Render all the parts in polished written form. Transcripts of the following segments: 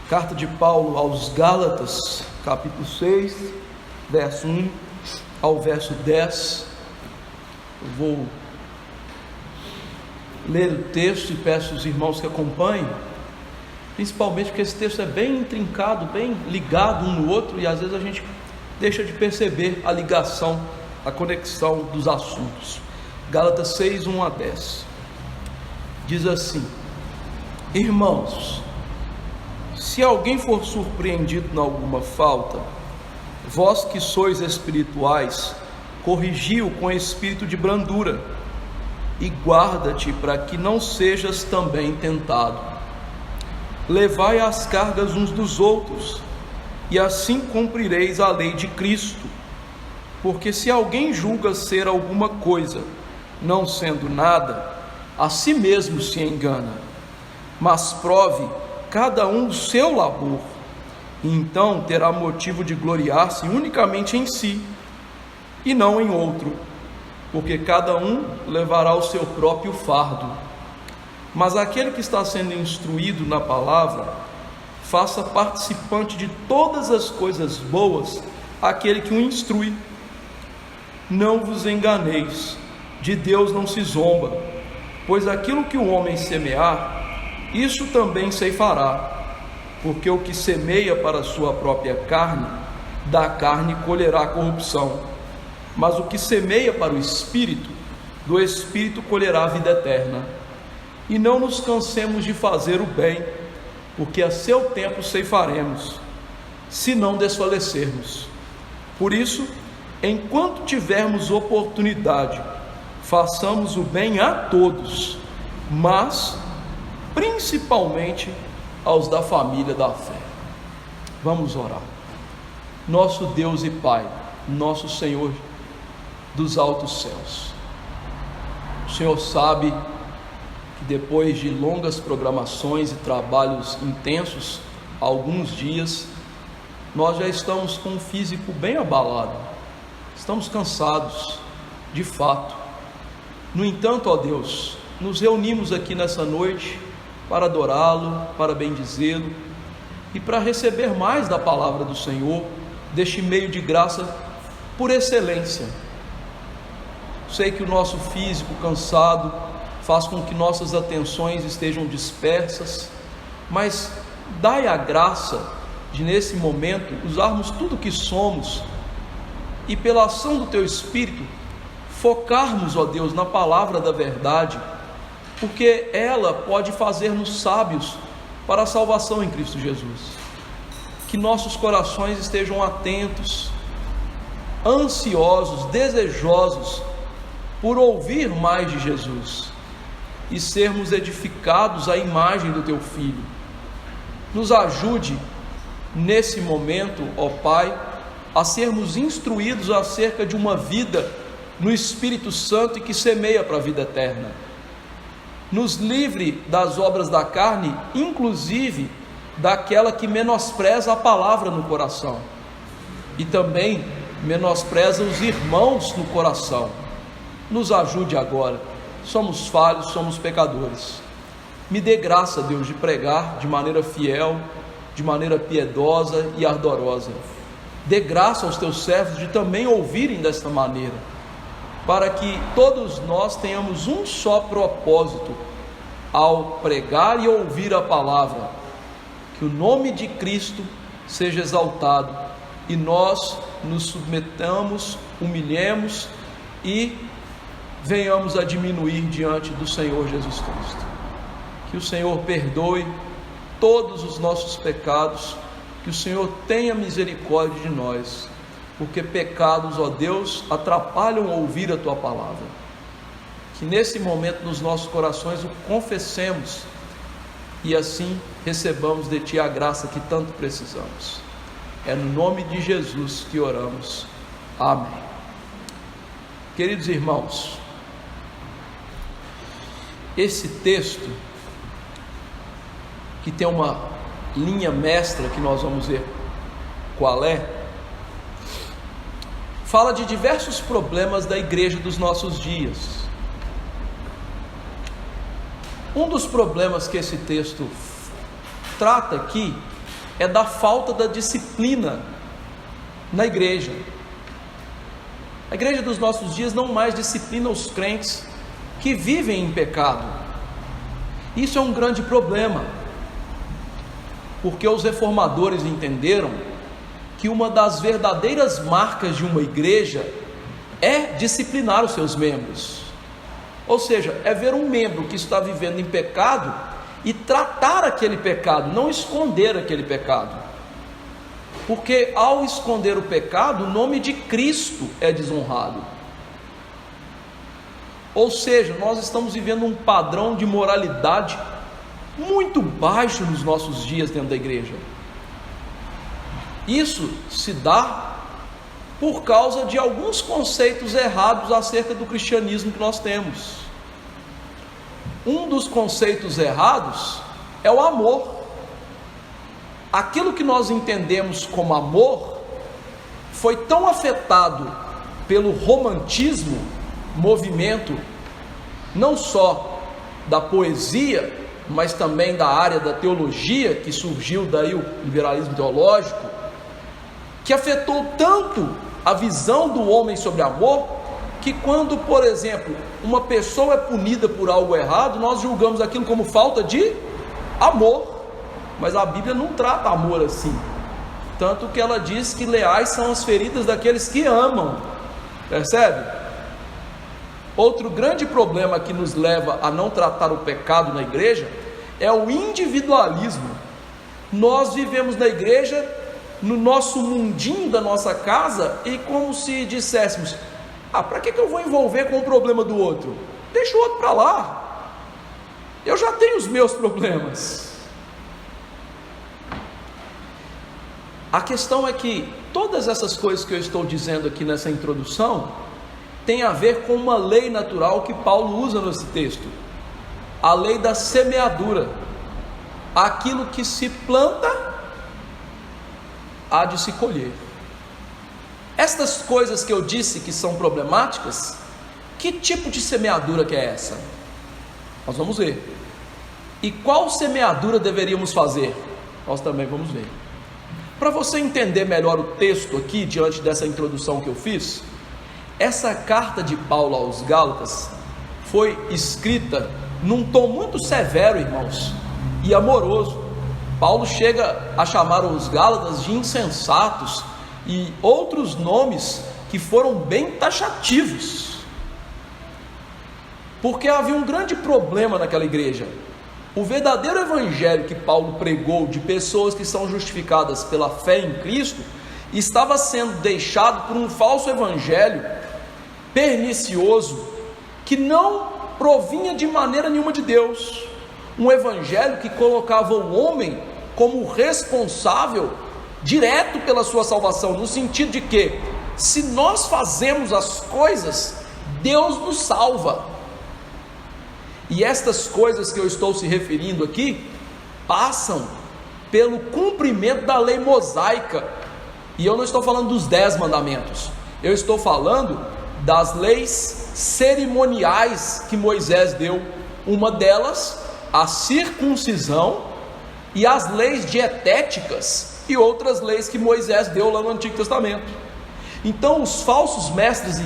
Carta de Paulo aos Gálatas, capítulo 6, verso 1 ao verso 10. Eu vou ler o texto e peço aos irmãos que acompanhem, principalmente porque esse texto é bem intrincado, bem ligado um no outro, e às vezes a gente deixa de perceber a ligação, a conexão dos assuntos. Gálatas 6, 1 a 10. Diz assim: Irmãos, se alguém for surpreendido em alguma falta, vós que sois espirituais, corrigi-o com espírito de brandura, e guarda-te para que não sejas também tentado. Levai as cargas uns dos outros, e assim cumprireis a lei de Cristo. Porque se alguém julga ser alguma coisa, não sendo nada, a si mesmo se engana. Mas prove cada um o seu labor, e então terá motivo de gloriar-se unicamente em si, e não em outro, porque cada um levará o seu próprio fardo. Mas aquele que está sendo instruído na palavra, faça participante de todas as coisas boas aquele que o instrui. Não vos enganeis, de Deus não se zomba, pois aquilo que o homem semear, isso também ceifará, porque o que semeia para a sua própria carne, da carne colherá corrupção, mas o que semeia para o Espírito, do Espírito colherá a vida eterna. E não nos cansemos de fazer o bem, porque a seu tempo ceifaremos, se não desfalecermos. Por isso, enquanto tivermos oportunidade, façamos o bem a todos, mas principalmente aos da família da fé. Vamos orar. Nosso Deus e Pai, nosso Senhor dos altos céus, o Senhor sabe que depois de longas programações e trabalhos intensos, há alguns dias, nós já estamos com o físico bem abalado, estamos cansados, de fato. No entanto, ó Deus, nos reunimos aqui nessa noite para adorá-lo, para bendizê-lo e para receber mais da palavra do Senhor, deste meio de graça por excelência. Sei que o nosso físico cansado faz com que nossas atenções estejam dispersas, mas dai a graça de nesse momento usarmos tudo que somos e pela ação do Teu Espírito focarmos, ó Deus, na palavra da verdade, porque ela pode fazer-nos sábios para a salvação em Cristo Jesus. Que nossos corações estejam atentos, ansiosos, desejosos por ouvir mais de Jesus e sermos edificados à imagem do Teu Filho. Nos ajude nesse momento, ó Pai, a sermos instruídos acerca de uma vida no Espírito Santo e que semeia para a vida eterna. Nos livre das obras da carne, inclusive daquela que menospreza a palavra no coração e também menospreza os irmãos no coração. Nos ajude agora, somos falhos, somos pecadores. Me dê graça, Deus, de pregar de maneira fiel, de maneira piedosa e ardorosa. Dê graça aos Teus servos de também ouvirem desta maneira, para que todos nós tenhamos um só propósito ao pregar e ouvir a palavra, que o nome de Cristo seja exaltado e nós nos submetamos, humilhemos e venhamos a diminuir diante do Senhor Jesus Cristo. Que o Senhor perdoe todos os nossos pecados, que o Senhor tenha misericórdia de nós, porque pecados, ó Deus, atrapalham ouvir a Tua palavra. Que nesse momento nos nossos corações o confessemos e assim recebamos de Ti a graça que tanto precisamos. É no nome de Jesus que oramos. Amém. Queridos irmãos, esse texto, que tem uma linha mestra que nós vamos ver qual é, fala de diversos problemas da igreja dos nossos dias. Um dos problemas que esse texto trata aqui é da falta da disciplina na igreja. A igreja dos nossos dias não mais disciplina os crentes que vivem em pecado. Isso é um grande problema, porque os reformadores entenderam que uma das verdadeiras marcas de uma igreja é disciplinar os seus membros, ou seja, é ver um membro que está vivendo em pecado e tratar aquele pecado, não esconder aquele pecado, porque ao esconder o pecado, o nome de Cristo é desonrado. Ou seja, nós estamos vivendo um padrão de moralidade muito baixo nos nossos dias dentro da igreja. Isso se dá por causa de alguns conceitos errados acerca do cristianismo que nós temos. Um dos conceitos errados é o amor. Aquilo que nós entendemos como amor foi tão afetado pelo romantismo, movimento não só da poesia, mas também da área da teologia, que surgiu daí o liberalismo teológico, que afetou tanto a visão do homem sobre amor, que quando, por exemplo, uma pessoa é punida por algo errado, nós julgamos aquilo como falta de amor. Mas a Bíblia não trata amor assim, tanto que ela diz que leais são as feridas daqueles que amam, percebe? Outro grande problema que nos leva a não tratar o pecado na igreja é o individualismo. Nós vivemos na igreja, no nosso mundinho da nossa casa, e como se disséssemos: para que eu vou envolver com o problema do outro? Deixa o outro para lá, eu já tenho os meus problemas. A questão é que todas essas coisas que eu estou dizendo aqui nessa introdução tem a ver com uma lei natural que Paulo usa nesse texto, a lei da semeadura. Aquilo que se planta há de se colher. Estas coisas que eu disse que são problemáticas, que tipo de semeadura que é essa? Nós vamos ver. E qual semeadura deveríamos fazer? Nós também vamos ver. Para você entender melhor o texto aqui, diante dessa introdução que eu fiz, essa carta de Paulo aos Gálatas foi escrita num tom muito severo, irmãos, e amoroso. Paulo chega a chamar os Gálatas de insensatos e outros nomes que foram bem taxativos, porque havia um grande problema naquela igreja. O verdadeiro evangelho que Paulo pregou, de pessoas que são justificadas pela fé em Cristo, estava sendo deixado por um falso evangelho pernicioso, que não provinha de maneira nenhuma de Deus. Um evangelho que colocava o homem como responsável direto pela sua salvação, no sentido de que, se nós fazemos as coisas, Deus nos salva. E estas coisas que eu estou se referindo aqui passam pelo cumprimento da lei mosaica. E eu não estou falando dos 10 mandamentos, eu estou falando das leis cerimoniais que Moisés deu. Uma delas, a circuncisão, e as leis dietéticas e outras leis que Moisés deu lá no Antigo Testamento. Então os falsos mestres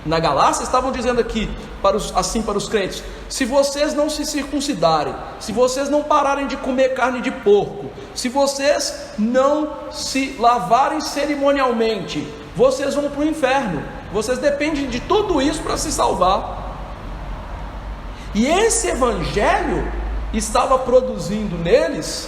na Galácia estavam dizendo aqui para os crentes: se vocês não se circuncidarem, se vocês não pararem de comer carne de porco, se vocês não se lavarem cerimonialmente, vocês vão para o inferno, vocês dependem de tudo isso para se salvar. E esse evangelho estava produzindo neles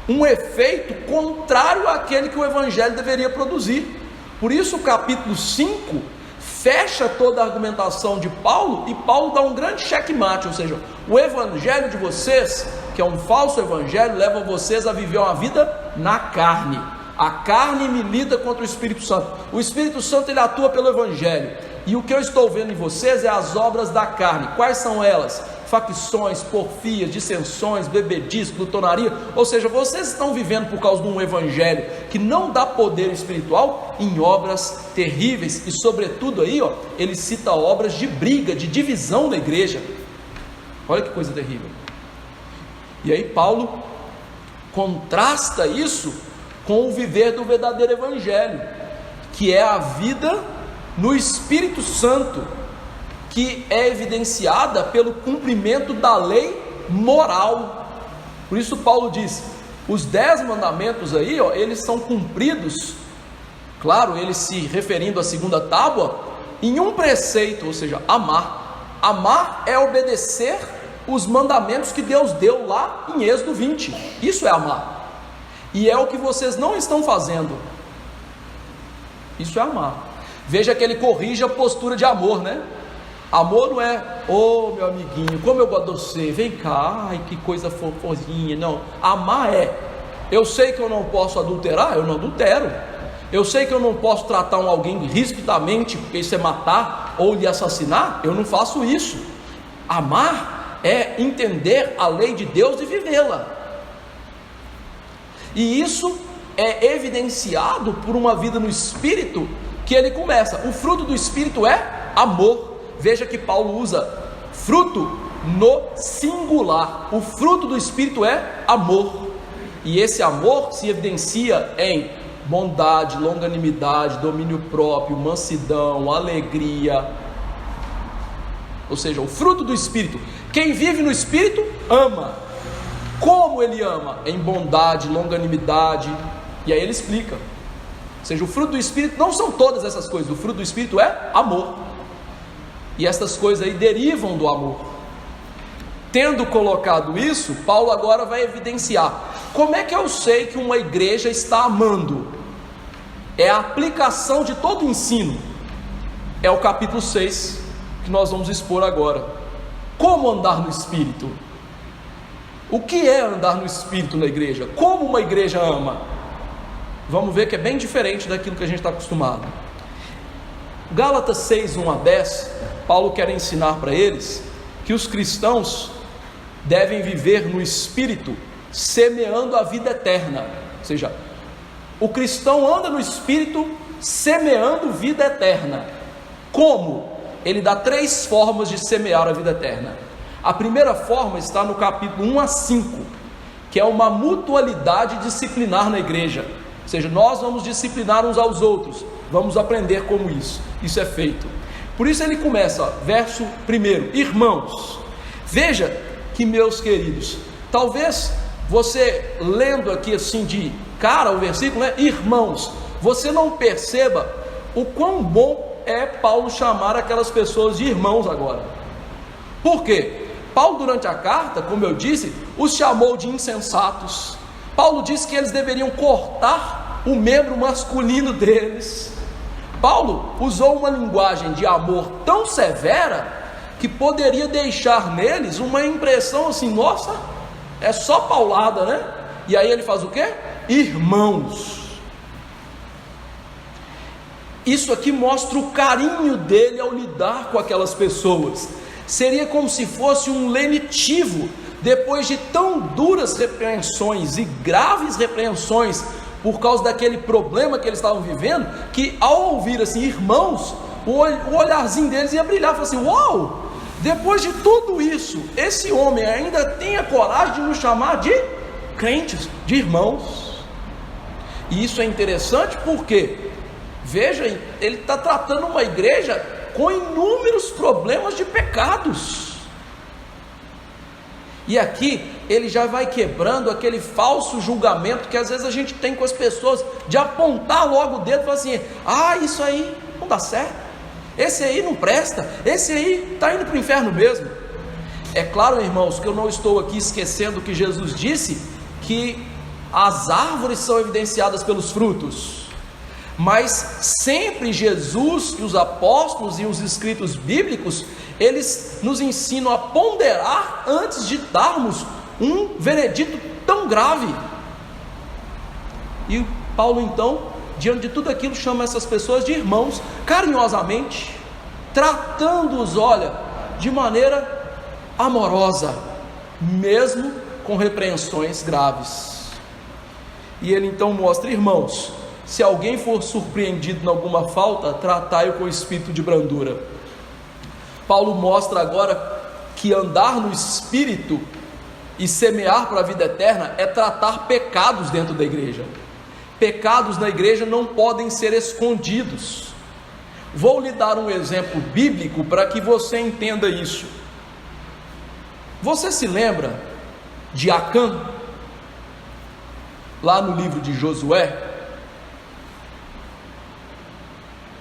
um efeito contrário àquele que o evangelho deveria produzir. Por isso o capítulo 5 fecha toda a argumentação de Paulo, e Paulo dá um grande checkmate, ou seja, o evangelho de vocês, que é um falso evangelho, leva vocês a viver uma vida na carne. A carne milita contra o Espírito Santo. O Espírito Santo, ele atua pelo evangelho, e o que eu estou vendo em vocês é as obras da carne. Quais são elas? Facções, porfias, dissensões, bebedice, glutonaria. Ou seja, vocês estão vivendo por causa de um evangelho que não dá poder espiritual em obras terríveis. E sobretudo aí, ele cita obras de briga, de divisão da igreja. Olha que coisa terrível. E aí Paulo contrasta isso com o viver do verdadeiro evangelho, que é a vida no Espírito Santo, que é evidenciada pelo cumprimento da lei moral. Por isso Paulo diz, os 10 mandamentos aí, eles são cumpridos, claro, ele se referindo à segunda tábua, em um preceito, ou seja, amar. Amar é obedecer os mandamentos que Deus deu lá em Êxodo 20, isso é amar, e é o que vocês não estão fazendo, isso é amar. Veja que ele corrige a postura de amor, né? Amor não é, ô meu amiguinho, como eu gosto de você, vem cá, ai que coisa fofinha. Não, amar é, eu sei que eu não posso adulterar, eu não adultero. Eu sei que eu não posso tratar alguém rispidamente, porque isso é matar ou lhe assassinar, eu não faço isso. Amar é entender a lei de Deus e vivê-la. E isso é evidenciado por uma vida no Espírito, que ele começa, o fruto do Espírito é amor. Veja que Paulo usa fruto no singular, o fruto do Espírito é amor, e esse amor se evidencia em bondade, longanimidade, domínio próprio, mansidão, alegria, ou seja, o fruto do Espírito. Quem vive no Espírito ama. Como ele ama? Em bondade, longanimidade, e aí ele explica, ou seja, o fruto do Espírito não são todas essas coisas, o fruto do Espírito é amor. E essas coisas aí derivam do amor. Tendo colocado isso, Paulo agora vai evidenciar. Como é que eu sei que uma igreja está amando? É a aplicação de todo o ensino. É o capítulo 6, que nós vamos expor agora. Como andar no Espírito? O que é andar no Espírito na igreja? Como uma igreja ama? Vamos ver que é bem diferente daquilo que a gente está acostumado. Gálatas 6, 1 a 10, Paulo quer ensinar para eles que os cristãos devem viver no Espírito, semeando a vida eterna. Ou seja, o cristão anda no Espírito, semeando vida eterna. Como? Ele dá 3 formas de semear a vida eterna. A primeira forma está no capítulo 1 a 5, que é uma mutualidade disciplinar na igreja. Ou seja, nós vamos disciplinar uns aos outros, vamos aprender como isso é feito. Por isso ele começa, verso 1, irmãos. Veja que, meus queridos, talvez você lendo aqui assim de cara o versículo, né, irmãos, você não perceba o quão bom é Paulo chamar aquelas pessoas de irmãos agora. Por quê? Paulo, durante a carta, como eu disse, os chamou de insensatos. Paulo disse que eles deveriam cortar o membro masculino deles. Paulo usou uma linguagem de amor tão severa que poderia deixar neles uma impressão assim, nossa, é só paulada, né? E aí ele faz o quê? Irmãos. Isso aqui mostra o carinho dele ao lidar com aquelas pessoas. Seria como se fosse um lenitivo, depois de tão duras repreensões e graves repreensões, por causa daquele problema que eles estavam vivendo, que ao ouvir assim, irmãos, o olharzinho deles ia brilhar, falar assim, uau, depois de tudo isso, esse homem ainda tem a coragem de nos chamar de crentes, de irmãos. E isso é interessante porque, veja, ele está tratando uma igreja com inúmeros problemas de pecados, e aqui ele já vai quebrando aquele falso julgamento que às vezes a gente tem com as pessoas, de apontar logo o dedo e falar assim, isso aí não dá certo, esse aí não presta, esse aí está indo para o inferno mesmo. É claro, irmãos, que eu não estou aqui esquecendo que Jesus disse que as árvores são evidenciadas pelos frutos, mas sempre Jesus e os apóstolos e os escritos bíblicos, eles nos ensinam a ponderar antes de darmos um veredito tão grave. E Paulo então, diante de tudo aquilo, chama essas pessoas de irmãos, carinhosamente, tratando-os, olha, de maneira amorosa, mesmo com repreensões graves. E ele então mostra, irmãos, se alguém for surpreendido em alguma falta, tratai-o com espírito de brandura. Paulo mostra agora que andar no Espírito e semear para a vida eterna é tratar pecados dentro da igreja. pecados na igreja não podem ser escondidos. Vou lhe dar um exemplo bíblico para que você entenda isso. Você se lembra de Acã, lá no livro de Josué?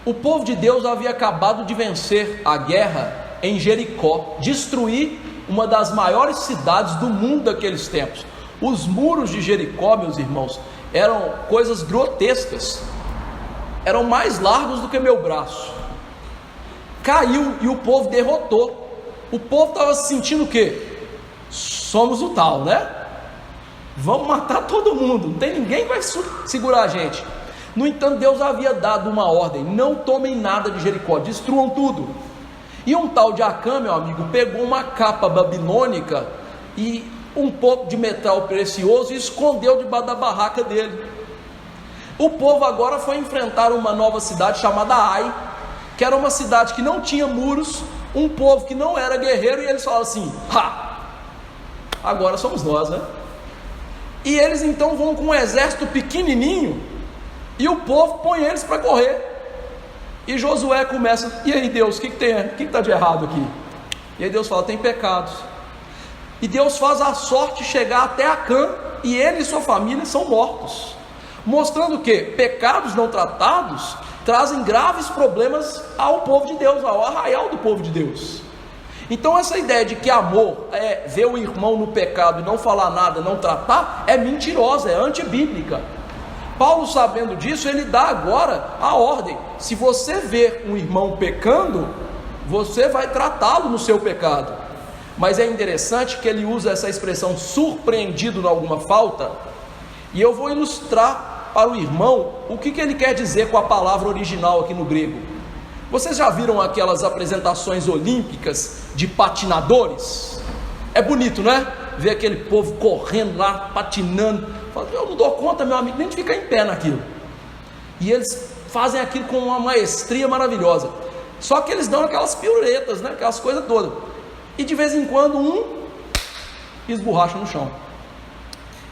O povo de Deus havia acabado de vencer a guerra em Jericó, destruir uma das maiores cidades do mundo daqueles tempos. Os muros de Jericó, meus irmãos, eram coisas grotescas, eram mais largos do que meu braço. Caiu e o povo derrotou. O povo estava se sentindo o quê? Somos o tal, né? Vamos matar todo mundo, não tem ninguém que vai segurar a gente. No entanto, Deus havia dado uma ordem: não tomem nada de Jericó, destruam tudo. E um tal de Acã, meu amigo, pegou uma capa babilônica e um pouco de metal precioso e escondeu debaixo da barraca dele. O povo agora foi enfrentar uma nova cidade chamada Ai, que era uma cidade que não tinha muros, um povo que não era guerreiro, e eles falaram assim: agora somos nós, né? E eles então vão com um exército pequenininho, e o povo põe eles para correr. E Josué começa: e aí Deus, o que tem? O que está de errado aqui? E aí Deus fala: tem pecados. E Deus faz a sorte chegar até Acã, e ele e sua família são mortos, mostrando que pecados não tratados trazem graves problemas ao povo de Deus, ao arraial do povo de Deus. Então essa ideia de que amor é ver o irmão no pecado e não falar nada, não tratar, é mentirosa, é antibíblica. Paulo, sabendo disso, ele dá agora a ordem: se você ver um irmão pecando, você vai tratá-lo no seu pecado. Mas é interessante que ele usa essa expressão surpreendido em alguma falta, e eu vou ilustrar para o irmão o que ele quer dizer com a palavra original aqui no grego. Vocês já viram aquelas apresentações olímpicas de patinadores? É bonito, não é? Ver aquele povo correndo lá, patinando. Eu não dou conta, meu amigo, nem de ficar em pé naquilo. E eles fazem aquilo com uma maestria maravilhosa. Só que eles dão aquelas piruetas, né? Aquelas coisas todas. E de vez em quando um esborracha no chão.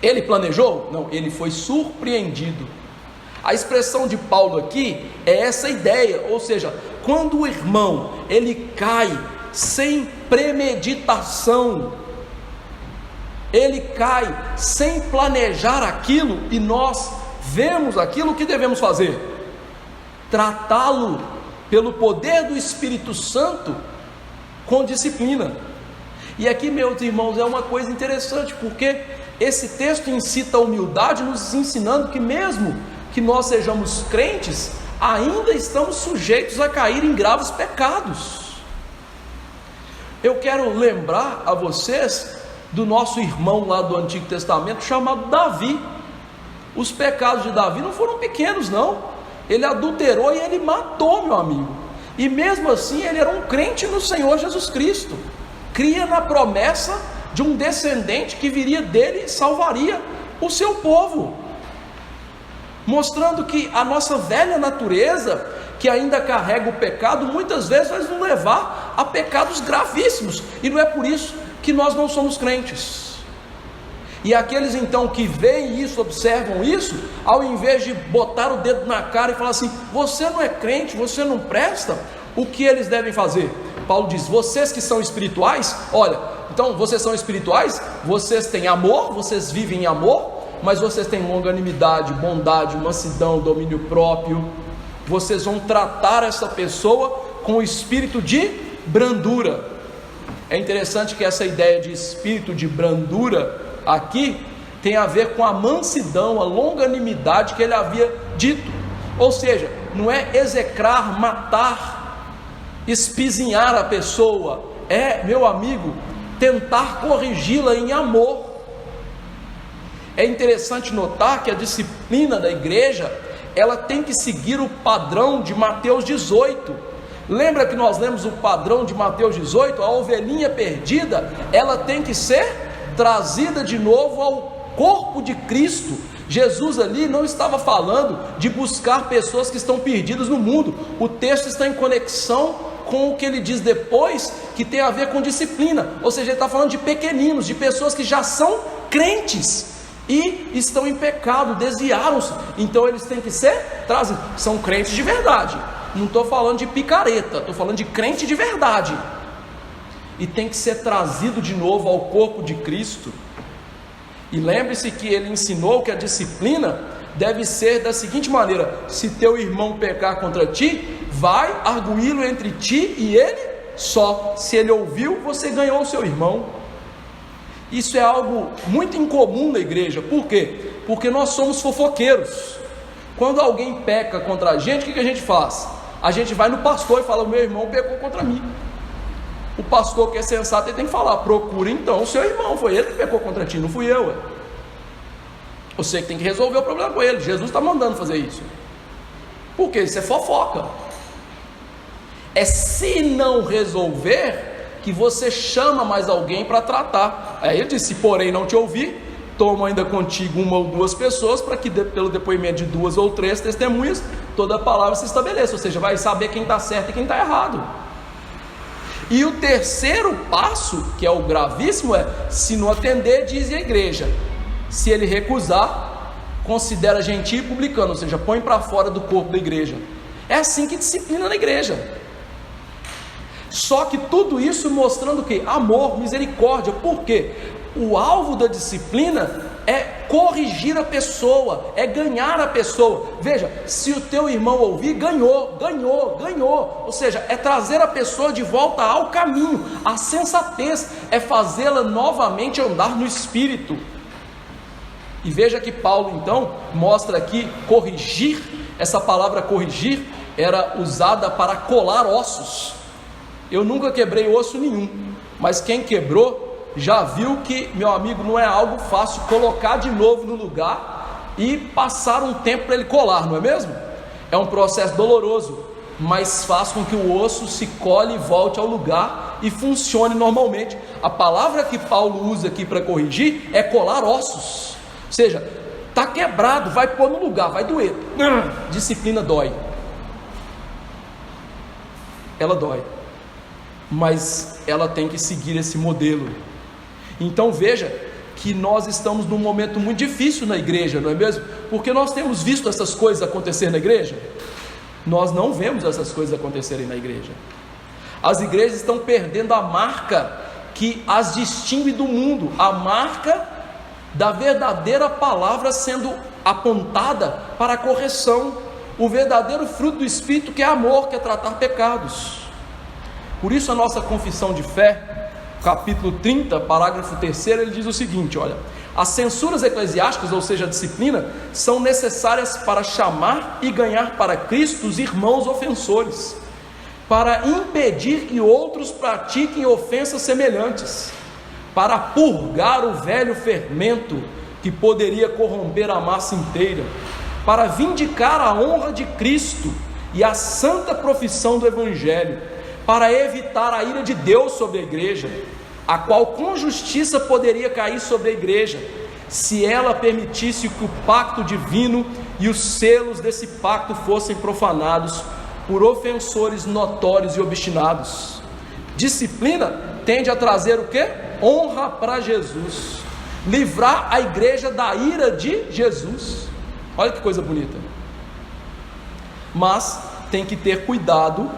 Ele planejou? Não, ele foi surpreendido. A expressão de Paulo aqui é essa ideia, ou seja, quando o irmão ele cai sem premeditação, ele cai sem planejar aquilo, e nós vemos aquilo, o que devemos fazer? Tratá-lo pelo poder do Espírito Santo com disciplina. E aqui, meus irmãos, é uma coisa interessante, porque esse texto incita a humildade, nos ensinando que mesmo que nós sejamos crentes, ainda estamos sujeitos a cair em graves pecados. Eu quero lembrar a vocês do nosso irmão lá do Antigo Testamento, chamado Davi. Os pecados de Davi não foram pequenos, não. Ele adulterou e ele matou, meu amigo. E mesmo assim ele era um crente no Senhor Jesus Cristo, cria na promessa de um descendente que viria dele e salvaria o seu povo, mostrando que a nossa velha natureza, que ainda carrega o pecado, muitas vezes vai nos levar a pecados gravíssimos, e não é por isso que nós não somos crentes. E aqueles então que veem isso, observam isso, ao invés de botar o dedo na cara e falar assim: você não é crente, você não presta, o que eles devem fazer? Paulo diz: vocês que são espirituais, olha, então vocês são espirituais, vocês têm amor, vocês vivem em amor, mas vocês têm longanimidade, bondade, mansidão, domínio próprio. Vocês vão tratar essa pessoa com o espírito de brandura. É interessante que essa ideia de espírito de brandura aqui tem a ver com a mansidão, a longanimidade que ele havia dito. Ou seja, não é execrar, matar, espizinhar a pessoa, é, meu amigo, tentar corrigi-la em amor. É interessante notar que a disciplina da igreja, ela tem que seguir o padrão de Mateus 18. Lembra que nós lemos o padrão de Mateus 18? A ovelhinha perdida, ela tem que ser trazida de novo ao corpo de Cristo. Jesus ali não estava falando de buscar pessoas que estão perdidas no mundo. O texto está em conexão com o que ele diz depois, que tem a ver com disciplina. Ou seja, ele está falando de pequeninos, de pessoas que já são crentes, e estão em pecado, desviaram-se, então eles têm que ser trazidos. São crentes de verdade, não estou falando de picareta, estou falando de crente de verdade, e tem que ser trazido de novo ao corpo de Cristo. E lembre-se que ele ensinou que a disciplina deve ser da seguinte maneira: se teu irmão pecar contra ti, vai arguí-lo entre ti e ele só. Se ele ouviu, você ganhou o seu irmão. Isso é algo muito incomum na igreja. Por quê? Porque nós somos fofoqueiros. Quando alguém peca contra a gente, o que a gente faz? A gente vai no pastor e fala: o meu irmão pecou contra mim. O pastor, que é sensato, ele tem que falar: procura então o seu irmão, foi ele que pecou contra ti, não fui eu. Você que tem que resolver o problema com ele. Jesus está mandando fazer isso. Por quê? Isso é fofoca. É se não resolver que você chama mais alguém para tratar. Aí ele disse: se porém não te ouvir, toma ainda contigo uma ou duas pessoas, para que pelo depoimento de 2 ou 3 testemunhas, toda a palavra se estabeleça. Ou seja, vai saber quem está certo e quem está errado. E o terceiro passo, que é o gravíssimo, é: se não atender, diz a igreja. Se ele recusar, considera gentil e publicano, ou seja, põe para fora do corpo da igreja. É assim que disciplina na igreja. Só que tudo isso mostrando o quê? Amor, misericórdia. Por quê? O alvo da disciplina é corrigir a pessoa, é ganhar a pessoa. Veja, se o teu irmão ouvir, ganhou. Ou seja, é trazer a pessoa de volta ao caminho. A sensatez é fazê-la novamente andar no Espírito. E veja que Paulo então mostra aqui corrigir. Essa palavra corrigir era usada para colar ossos. Eu nunca quebrei osso nenhum, mas quem quebrou já viu que, meu amigo, não é algo fácil colocar de novo no lugar e passar um tempo para ele colar, não é mesmo? É um processo doloroso, mas faz com que o osso se cole e volte ao lugar e funcione normalmente. A palavra que Paulo usa aqui para corrigir é colar ossos. Ou seja, está quebrado, vai pôr no lugar, vai doer. Disciplina dói. Ela dói. Mas ela tem que seguir esse modelo. Então veja que nós estamos num momento muito difícil na igreja, não é mesmo? Porque nós temos visto essas coisas acontecer na igreja? Nós não vemos essas coisas acontecerem na igreja. As igrejas estão perdendo a marca que as distingue do mundo, a marca da verdadeira palavra sendo apontada para a correção, o verdadeiro fruto do Espírito, que é amor, que é tratar pecados. Por isso a nossa confissão de fé, capítulo 30, parágrafo 3º, ele diz o seguinte: olha, as censuras eclesiásticas, ou seja, a disciplina, são necessárias para chamar e ganhar para Cristo os irmãos ofensores, para impedir que outros pratiquem ofensas semelhantes, para purgar o velho fermento que poderia corromper a massa inteira, para vindicar a honra de Cristo e a santa profissão do Evangelho, para evitar a ira de Deus sobre a igreja, a qual com justiça poderia cair sobre a igreja, se ela permitisse que o pacto divino e os selos desse pacto fossem profanados por ofensores notórios e obstinados. Disciplina tende a trazer o quê? Honra para Jesus, livrar a igreja da ira de Jesus. Olha que coisa bonita. Mas tem que ter cuidado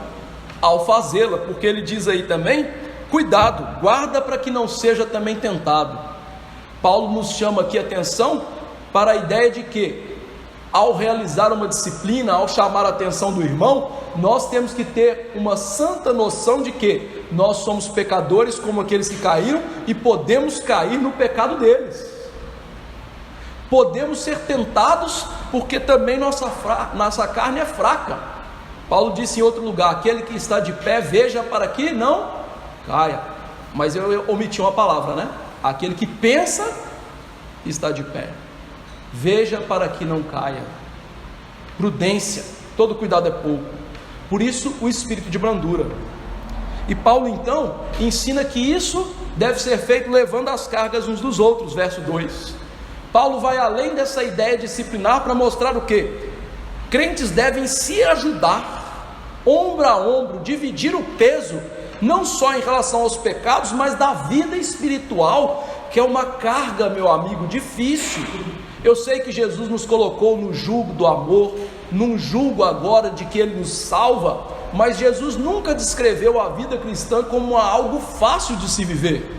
ao fazê-la, porque ele diz aí também: cuidado, guarda para que não seja também tentado. Paulo nos chama aqui a atenção para a ideia de que, ao realizar uma disciplina, ao chamar a atenção do irmão, nós temos que ter uma santa noção de que nós somos pecadores como aqueles que caíram e podemos cair no pecado deles. Podemos ser tentados porque também nossa carne é fraca. Paulo disse em outro lugar: aquele que está de pé, veja para que não caia. Mas eu omiti uma palavra, né? Aquele que pensa está de pé, veja para que não caia. Prudência, todo cuidado é pouco. Por isso o espírito de brandura. E Paulo então ensina que isso deve ser feito levando as cargas uns dos outros, verso 2. Paulo vai além dessa ideia disciplinar para mostrar o quê? Crentes devem se ajudar, ombro a ombro, dividir o peso, não só em relação aos pecados, mas da vida espiritual que é uma carga, meu amigo, difícil. Eu sei que Jesus nos colocou no jugo do amor, num jugo agora de que Ele nos salva, mas Jesus nunca descreveu a vida cristã como algo fácil de se viver.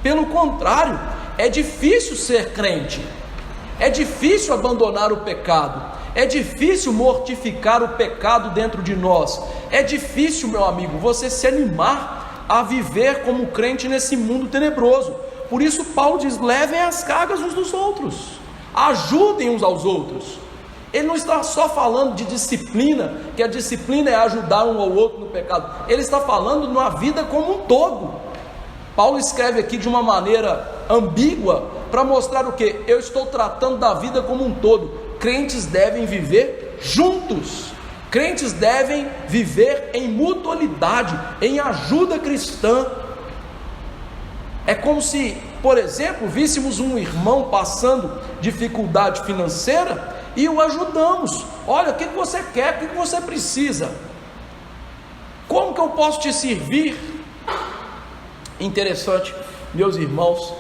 Pelo contrário, é difícil ser crente, é difícil abandonar o pecado, é difícil mortificar o pecado dentro de nós, é difícil, meu amigo, você se animar a viver como crente nesse mundo tenebroso. Por isso Paulo diz: levem as cargas uns dos outros, ajudem uns aos outros. Ele não está só falando de disciplina, que a disciplina é ajudar um ao outro no pecado. Ele está falando na vida como um todo. Paulo escreve aqui de uma maneira ambígua para mostrar o que? Eu estou tratando da vida como um todo. Crentes devem viver juntos. Crentes devem viver em mutualidade, em ajuda cristã. É como se, por exemplo, víssemos um irmão passando dificuldade financeira e o ajudamos. Olha, o que você quer, o que você precisa, como que eu posso te servir? Interessante, meus irmãos,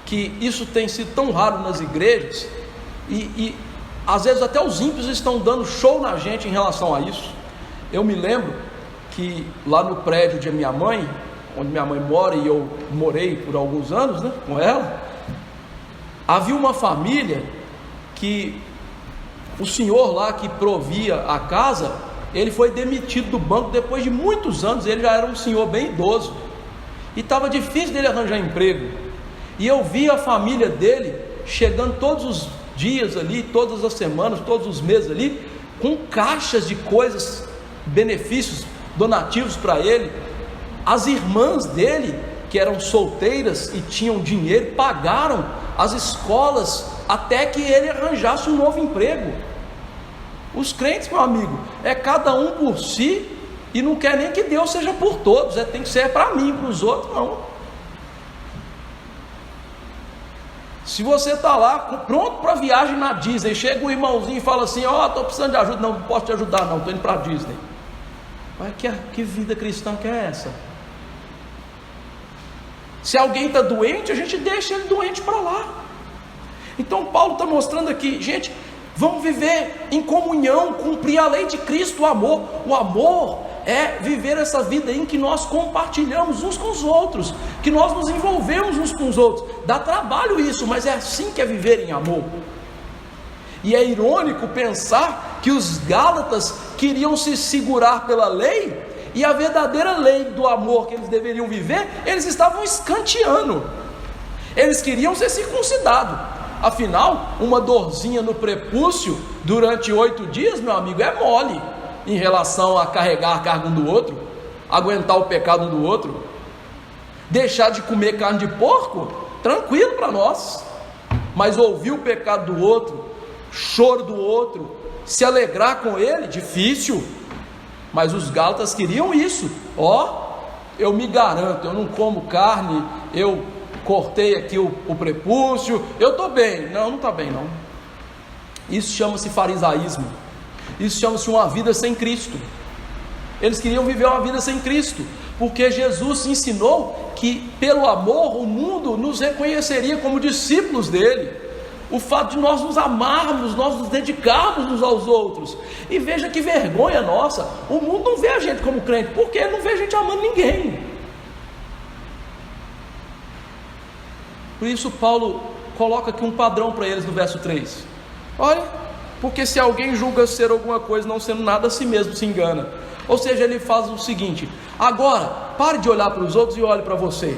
que isso tem sido tão raro nas igrejas, e às vezes até os ímpios estão dando show na gente em relação a isso. Eu me lembro que lá no prédio de minha mãe, onde minha mãe mora e eu morei por alguns anos, né, com ela, havia uma família que o senhor lá que provia a casa, ele foi demitido do banco depois de muitos anos. Ele já era um senhor bem idoso e estava difícil dele arranjar emprego, e eu vi a família dele chegando todos os dias ali, todas as semanas, todos os meses ali, com caixas de coisas, benefícios, donativos para ele. As irmãs dele, que eram solteiras e tinham dinheiro, pagaram as escolas até que ele arranjasse um novo emprego. Os crentes, meu amigo, é cada um por si, e não quer nem que Deus seja por todos, tem que ser para mim, para os outros não. Se você está lá pronto para viagem na Disney, chega um irmãozinho e fala assim: estou precisando de ajuda. Não posso te ajudar não, estou indo para a Disney. Mas que vida cristã que é essa? Se alguém está doente, a gente deixa ele doente para lá. Então Paulo está mostrando aqui, gente, vamos viver em comunhão, cumprir a lei de Cristo, o amor. O amor é viver essa vida em que nós compartilhamos uns com os outros, que nós nos envolvemos uns com os outros. Dá trabalho isso, mas é assim que é viver em amor. E é irônico pensar que os Gálatas queriam se segurar pela lei, e a verdadeira lei do amor que eles deveriam viver, eles estavam escanteando. Eles queriam ser circuncidados. Afinal, uma dorzinha no prepúcio durante 8 dias, meu amigo, é mole em relação a carregar a carga um do outro, aguentar o pecado um do outro. Deixar de comer carne de porco, tranquilo para nós, mas ouvir o pecado do outro, choro do outro, se alegrar com ele, difícil. Mas os Gálatas queriam isso. Eu me garanto, eu não como carne, eu cortei aqui o prepúcio, eu estou bem. Não está bem não. Isso chama-se farisaísmo. Isso chama-se uma vida sem Cristo. Eles queriam viver uma vida sem Cristo, porque Jesus ensinou que pelo amor o mundo nos reconheceria como discípulos dele. O fato de nós nos amarmos, nós nos dedicarmos uns aos outros. E veja que vergonha nossa, o mundo não vê a gente como crente, porque ele não vê a gente amando ninguém. Por isso Paulo coloca aqui um padrão para eles no verso 3. Olha, porque se alguém julga ser alguma coisa não sendo nada, a si mesmo se engana. Ou seja, ele faz o seguinte: agora pare de olhar para os outros e olhe para você.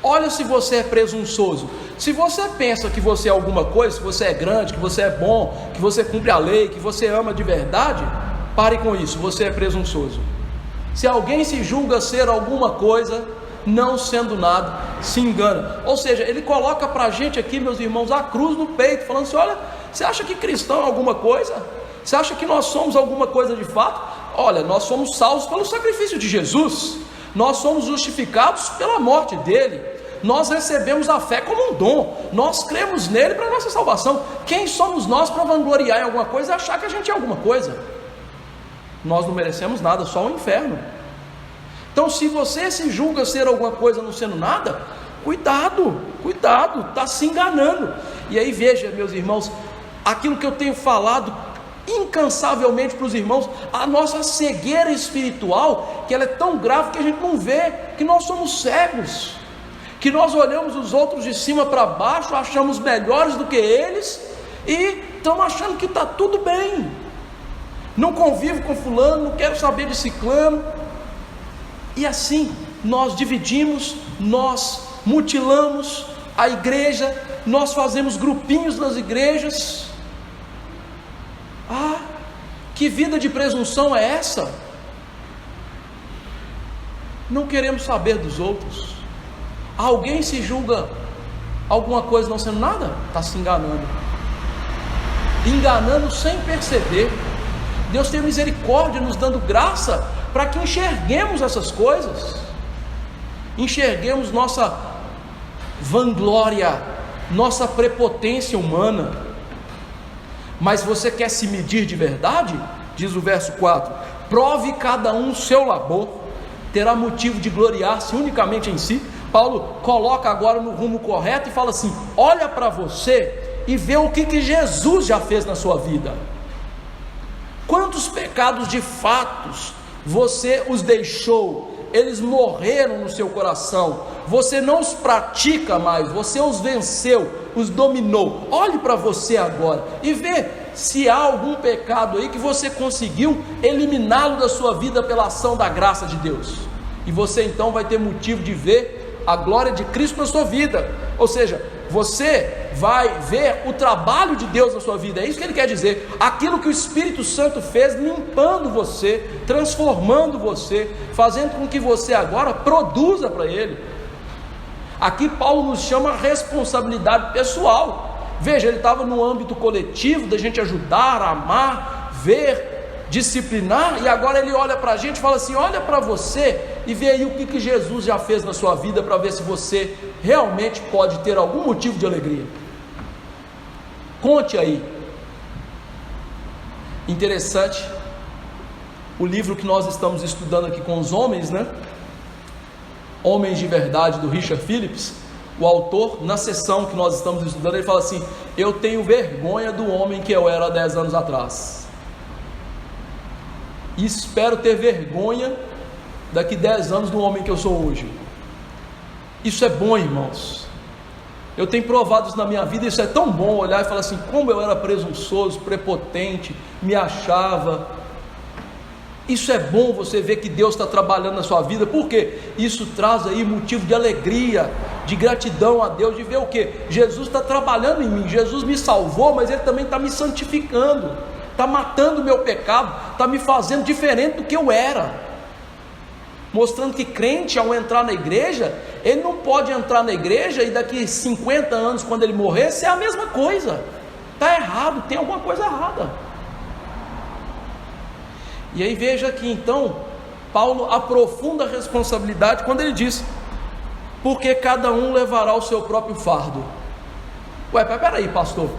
Olha se você é presunçoso. Se você pensa que você é alguma coisa, se você é grande, que você é bom, que você cumpre a lei, que você ama de verdade, pare com isso, você é presunçoso. Se alguém se julga ser alguma coisa, não sendo nada, se engana. Ou seja, ele coloca para a gente aqui, meus irmãos, a cruz no peito, falando assim: olha, você acha que cristão é alguma coisa? Você acha que nós somos alguma coisa de fato? Olha, nós somos salvos pelo sacrifício de Jesus, nós somos justificados pela morte dele, nós recebemos a fé como um dom, nós cremos nele para a nossa salvação. Quem somos nós para vangloriar em alguma coisa e achar que a gente é alguma coisa? Nós não merecemos nada, só o inferno. Então, se você se julga ser alguma coisa não sendo nada, Cuidado, está se enganando. E aí veja, meus irmãos, aquilo que eu tenho falado incansavelmente para os irmãos, a nossa cegueira espiritual, que ela é tão grave que a gente não vê, que nós somos cegos, que nós olhamos os outros de cima para baixo, achamos melhores do que eles, e estamos achando que está tudo bem. Não convivo com fulano, não quero saber de ciclano, e assim nós dividimos, nós mutilamos a igreja, nós fazemos grupinhos nas igrejas. Que vida de presunção é essa? Não queremos saber dos outros. Alguém se julga alguma coisa não sendo nada? Está se enganando sem perceber. Deus tem misericórdia, nos dando graça para que enxerguemos essas coisas, enxerguemos nossa vanglória, nossa prepotência humana. Mas você quer se medir de verdade? Diz o verso 4: prove cada um o seu labor, terá motivo de gloriar-se unicamente em si. Paulo coloca agora no rumo correto e fala assim: olha para você e vê o que Jesus já fez na sua vida. Quantos pecados de fatos você os deixou, eles morreram no seu coração, você não os pratica mais, você os venceu, os dominou. Olhe para você agora e vê se há algum pecado aí que você conseguiu eliminá-lo da sua vida pela ação da graça de Deus, e você então vai ter motivo de ver a glória de Cristo na sua vida. Ou seja, você vai ver o trabalho de Deus na sua vida. É isso que ele quer dizer, aquilo que o Espírito Santo fez, limpando você, transformando você, fazendo com que você agora produza para Ele. Aqui Paulo nos chama a responsabilidade pessoal. Veja, ele estava no âmbito coletivo, da gente ajudar, amar, ver, disciplinar, e agora ele olha para a gente e fala assim: olha para você e vê aí o que Jesus já fez na sua vida, para ver se você realmente pode ter algum motivo de alegria. Conte aí. Interessante, o livro que nós estamos estudando aqui com os homens, né? Homens de Verdade, do Richard Phillips. O autor, na sessão que nós estamos estudando, ele fala assim: eu tenho vergonha do homem que eu era há 10 anos atrás, e espero ter vergonha daqui 10 anos do homem que eu sou hoje. Isso é bom, irmãos. Eu tenho provado isso na minha vida. Isso é tão bom, olhar e falar assim: como eu era presunçoso, prepotente, me achava. Isso é bom, você ver que Deus está trabalhando na sua vida, porque isso traz aí motivo de alegria, de gratidão a Deus, de ver o que? Jesus está trabalhando em mim, Jesus me salvou, mas Ele também está me santificando, está matando o meu pecado, está me fazendo diferente do que eu era, mostrando que crente, ao entrar na igreja, ele não pode entrar na igreja e daqui 50 anos, quando ele morrer, ser a mesma coisa. Está errado, tem alguma coisa errada. E aí veja que então Paulo aprofunda a responsabilidade quando ele diz: porque cada um levará o seu próprio fardo. Ué, peraí, pastor,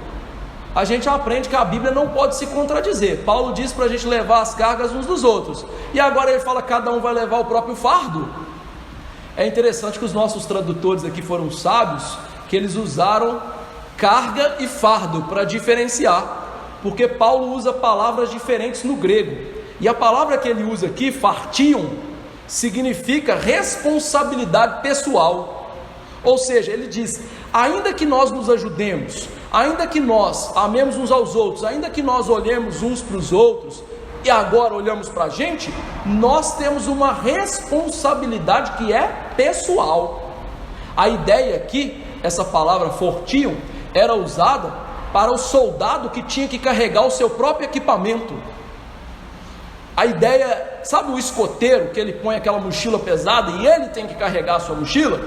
a gente aprende que a Bíblia não pode se contradizer. Paulo diz para a gente levar as cargas uns dos outros, e agora ele fala: cada um vai levar o próprio fardo. É interessante que os nossos tradutores aqui foram sábios, que eles usaram carga e fardo para diferenciar, porque Paulo usa palavras diferentes no grego, e a palavra que ele usa aqui, fartion, significa responsabilidade pessoal. Ou seja, ele diz: ainda que nós nos ajudemos, ainda que nós amemos uns aos outros, ainda que nós olhemos uns para os outros, e agora olhamos para a gente, nós temos uma responsabilidade que é pessoal. A ideia aqui, essa palavra fortion, era usada para o soldado que tinha que carregar o seu próprio equipamento. A ideia, sabe o escoteiro, que ele põe aquela mochila pesada e ele tem que carregar a sua mochila?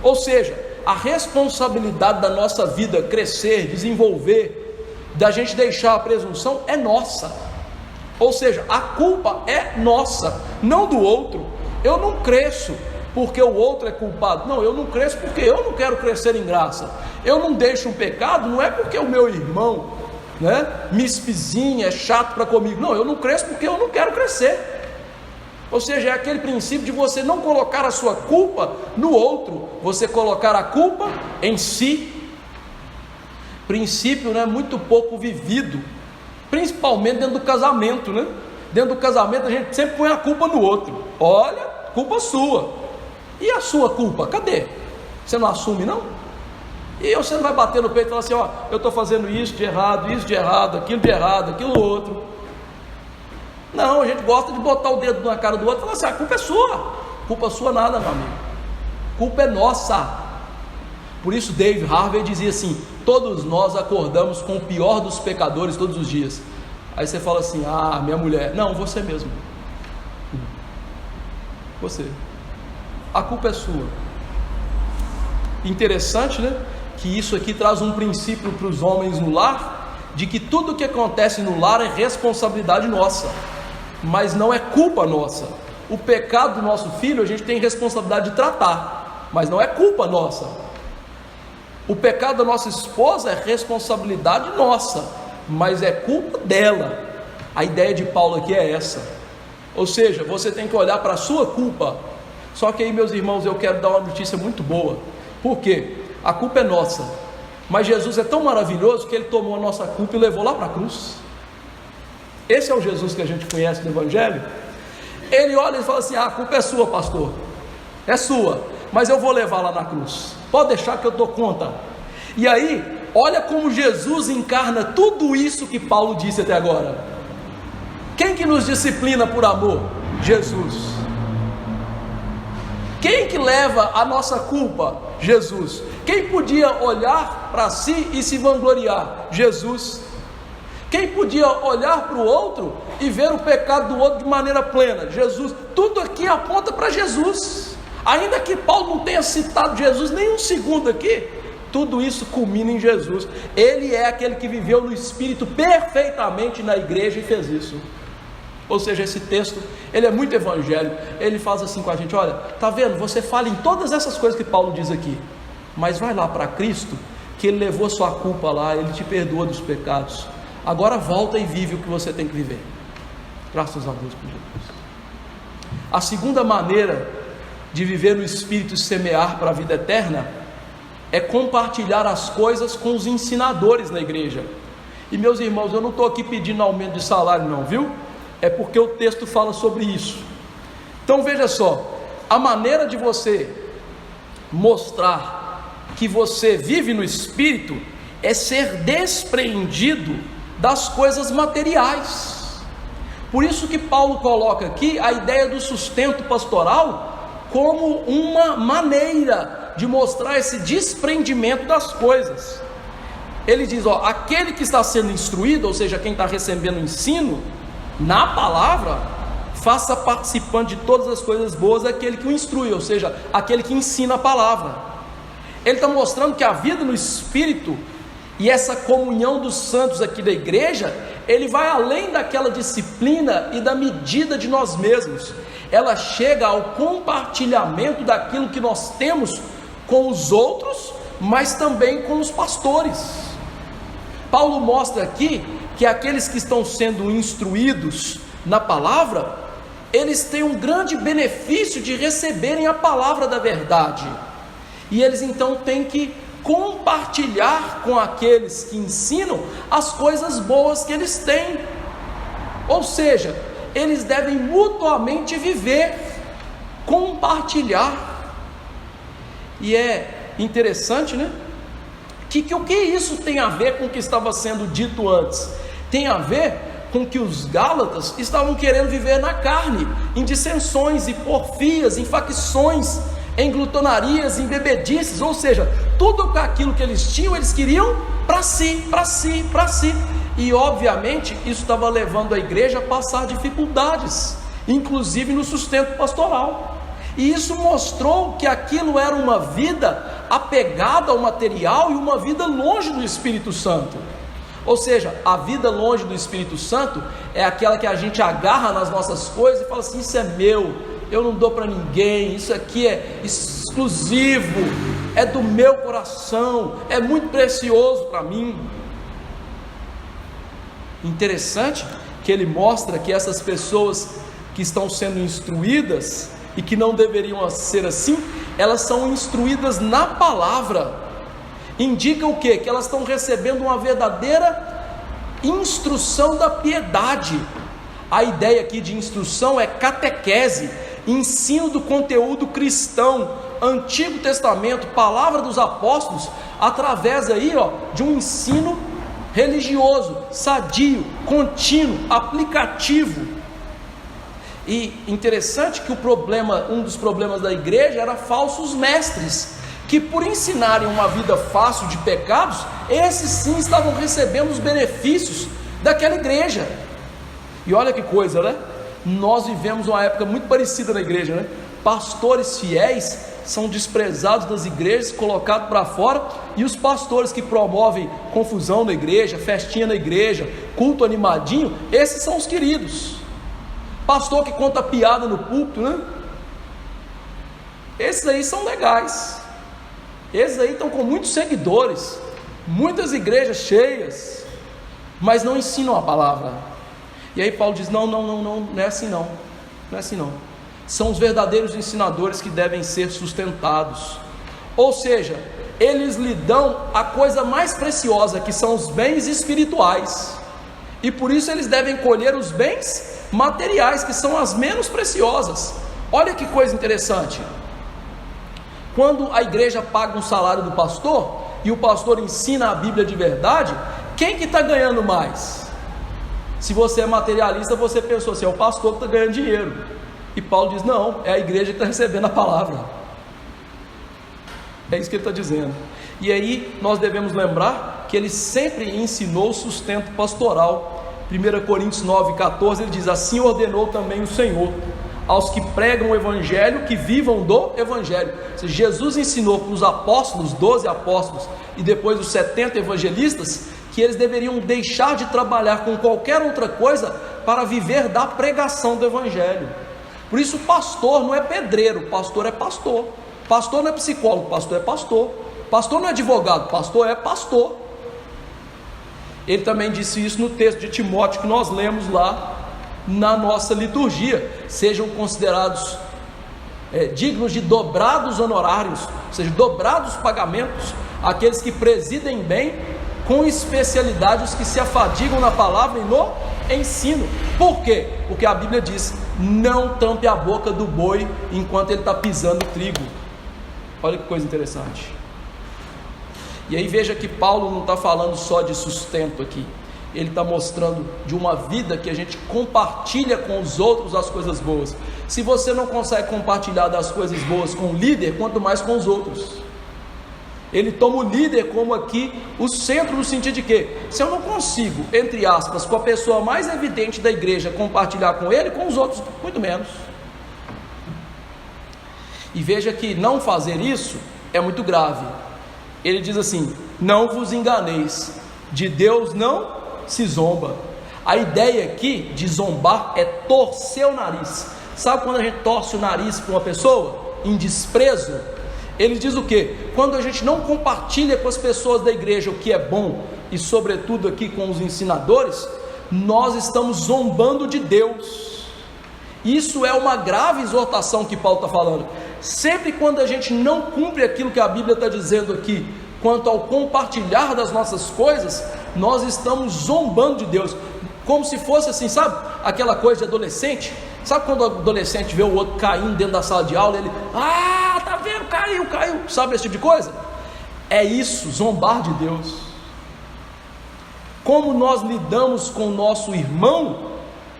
Ou seja, a responsabilidade da nossa vida crescer, desenvolver, da gente deixar a presunção, é nossa. Ou seja, a culpa é nossa, não do outro. Eu não cresço porque o outro é culpado. Não, eu não cresço porque eu não quero crescer em graça. Eu não deixo um pecado, não é porque o meu irmão, me espizinha, é chato para comigo. Não, eu não cresço porque eu não quero crescer. Ou seja, é aquele princípio de você não colocar a sua culpa no outro, você colocar a culpa em si. Princípio, né, muito pouco vivido, principalmente dentro do casamento, né? Dentro do casamento a gente sempre põe a culpa no outro. Olha, culpa sua. E a sua culpa? Cadê? Você não assume, não? E você não vai bater no peito e falar assim, ó, eu estou fazendo isso de errado, aquilo de errado, aquilo outro. Não, a gente gosta de botar o dedo na cara do outro e falar assim, a culpa é sua. Culpa sua nada, meu amigo. Culpa é nossa. Por isso Dave Harvey dizia assim, todos nós acordamos com o pior dos pecadores todos os dias. Aí você fala assim, ah, minha mulher. Não, você mesmo. Você. A culpa é sua. Interessante, né? Que isso aqui traz um princípio para os homens no lar, de que tudo que acontece no lar é responsabilidade nossa, mas não é culpa nossa. O pecado do nosso filho a gente tem responsabilidade de tratar, mas não é culpa nossa. O pecado da nossa esposa é responsabilidade nossa, mas é culpa dela. A ideia de Paulo aqui é essa. Ou seja, você tem que olhar para a sua culpa. Só que aí, meus irmãos, eu quero dar uma notícia muito boa. Por quê? A culpa é nossa, mas Jesus é tão maravilhoso que Ele tomou a nossa culpa e levou lá para a cruz. Esse é o Jesus que a gente conhece no Evangelho. Ele olha e fala assim, a culpa é sua, pastor, é sua, mas eu vou levar lá na cruz, pode deixar que eu dou conta. E aí, olha como Jesus encarna tudo isso que Paulo disse até agora. Quem que nos disciplina por amor? Jesus. Quem que leva a nossa culpa? Jesus. Quem podia olhar para si e se vangloriar? Jesus. Quem podia olhar para o outro e ver o pecado do outro de maneira plena? Jesus. Tudo aqui aponta para Jesus. Ainda que Paulo não tenha citado Jesus nem um segundo aqui, tudo isso culmina em Jesus. Ele é aquele que viveu no Espírito perfeitamente na igreja e fez isso. Ou seja, esse texto, ele é muito evangélico. Ele faz assim com a gente, olha, tá vendo, você fala em todas essas coisas que Paulo diz aqui, mas vai lá para Cristo, que Ele levou a sua culpa lá, Ele te perdoa dos pecados, agora volta e vive o que você tem que viver. Graças a Deus por Jesus. A segunda maneira de viver no Espírito e semear para a vida eterna, é compartilhar as coisas com os ensinadores na igreja. E meus irmãos, eu não estou aqui pedindo aumento de salário não, viu? É porque o texto fala sobre isso. Então veja só, a maneira de você mostrar que você vive no Espírito é ser despreendido das coisas materiais. Por isso que Paulo coloca aqui a ideia do sustento pastoral como uma maneira de mostrar esse desprendimento das coisas. Ele diz, ó, aquele que está sendo instruído, ou seja, quem está recebendo o ensino na palavra, faça participante de todas as coisas boas aquele que o instrui, ou seja, aquele que ensina a palavra. Ele está mostrando que a vida no Espírito e essa comunhão dos santos aqui da igreja, ele vai além daquela disciplina e da medida de nós mesmos. Ela chega ao compartilhamento daquilo que nós temos com os outros, mas também com os pastores. Paulo mostra aqui que aqueles que estão sendo instruídos na palavra, eles têm um grande benefício de receberem a palavra da verdade, e eles então têm que compartilhar com aqueles que ensinam as coisas boas que eles têm, ou seja, eles devem mutuamente viver, compartilhar. E é interessante, né? O que isso tem a ver com o que estava sendo dito antes? Tem a ver com que os Gálatas estavam querendo viver na carne, em dissensões e porfias, em facções, em glutonarias, em bebedices, ou seja, tudo aquilo que eles tinham, eles queriam para si, para si, para si. E obviamente isso estava levando a igreja a passar dificuldades, inclusive no sustento pastoral. E isso mostrou que aquilo era uma vida apegada ao material e uma vida longe do Espírito Santo. Ou seja, a vida longe do Espírito Santo é aquela que a gente agarra nas nossas coisas e fala assim, isso é meu, eu não dou para ninguém, isso aqui é exclusivo, é do meu coração, é muito precioso para mim. Interessante que ele mostra que essas pessoas que que estão sendo instruídas e que não deveriam ser assim, elas são instruídas na palavra. Indica o quê? Que elas estão recebendo uma verdadeira instrução da piedade. A ideia aqui de instrução é catequese, ensino do conteúdo cristão, Antigo Testamento, palavra dos apóstolos, através aí, de um ensino religioso, sadio, contínuo, aplicativo. E interessante que um dos problemas da igreja era falsos mestres, que por ensinarem uma vida fácil de pecados, esses sim estavam recebendo os benefícios daquela igreja. E olha que coisa, né? Nós vivemos uma época muito parecida na igreja, né? Pastores fiéis são desprezados das igrejas, colocados para fora, e os pastores que promovem confusão na igreja, festinha na igreja, culto animadinho, esses são os queridos. Pastor que conta piada no púlpito, né? Esses aí são legais. Esses aí estão com muitos seguidores, muitas igrejas cheias, mas não ensinam a palavra. E aí Paulo diz, não é assim não é assim não. São os verdadeiros ensinadores que devem ser sustentados. Ou seja, eles lhe dão a coisa mais preciosa, que são os bens espirituais, e por isso eles devem colher os bens materiais, que são as menos preciosas. Olha que coisa interessante. Quando a igreja paga um salário do pastor, e o pastor ensina a Bíblia de verdade, quem que está ganhando mais? Se você é materialista, você pensou assim, é o pastor que está ganhando dinheiro. E Paulo diz, não, é a igreja que está recebendo a palavra. É isso que ele está dizendo. E aí nós devemos lembrar que ele sempre ensinou o sustento pastoral. 1 Coríntios 9,14, ele diz, assim ordenou também o Senhor aos que pregam o Evangelho, que vivam do Evangelho. Ou seja, Jesus ensinou para os apóstolos, 12 apóstolos, e depois os 70 evangelistas, que eles deveriam deixar de trabalhar com qualquer outra coisa para viver da pregação do Evangelho. Por isso pastor não é pedreiro, pastor é pastor. Pastor não é psicólogo, pastor é pastor. Pastor não é advogado, pastor é pastor. Ele também disse isso no texto de Timóteo que nós lemos lá na nossa liturgia. Sejam considerados dignos de dobrados honorários, ou seja, dobrados pagamentos, aqueles que presidem bem, com especialidade os que se afadigam na palavra e no ensino. Por quê? Porque a Bíblia diz, não tampe a boca do boi enquanto ele está pisando trigo. Olha que coisa interessante. E aí veja que Paulo não está falando só de sustento aqui, ele está mostrando de uma vida que a gente compartilha com os outros as coisas boas. Se você não consegue compartilhar das coisas boas com o líder, quanto mais com os outros. Ele toma o líder como aqui o centro, no sentido de que, se eu não consigo, entre aspas, com a pessoa mais evidente da igreja, compartilhar com ele, com os outros, muito menos. E veja que não fazer isso é muito grave. Ele diz assim, não vos enganeis, de Deus não se zomba. A ideia aqui de zombar é torcer o nariz. Sabe quando a gente torce o nariz para uma pessoa em desprezo? Ele diz o quê? Quando a gente não compartilha com as pessoas da igreja o que é bom, e sobretudo aqui com os ensinadores, nós estamos zombando de Deus. Isso é uma grave exortação que Paulo está falando. Sempre quando a gente não cumpre aquilo que a Bíblia está dizendo aqui, quanto ao compartilhar das nossas coisas, nós estamos zombando de Deus, como se fosse assim, sabe, aquela coisa de adolescente. Sabe quando o adolescente vê o outro caindo dentro da sala de aula, ele, tá vendo, caiu, sabe esse tipo de coisa? É isso, zombar de Deus. Como nós lidamos com o nosso irmão,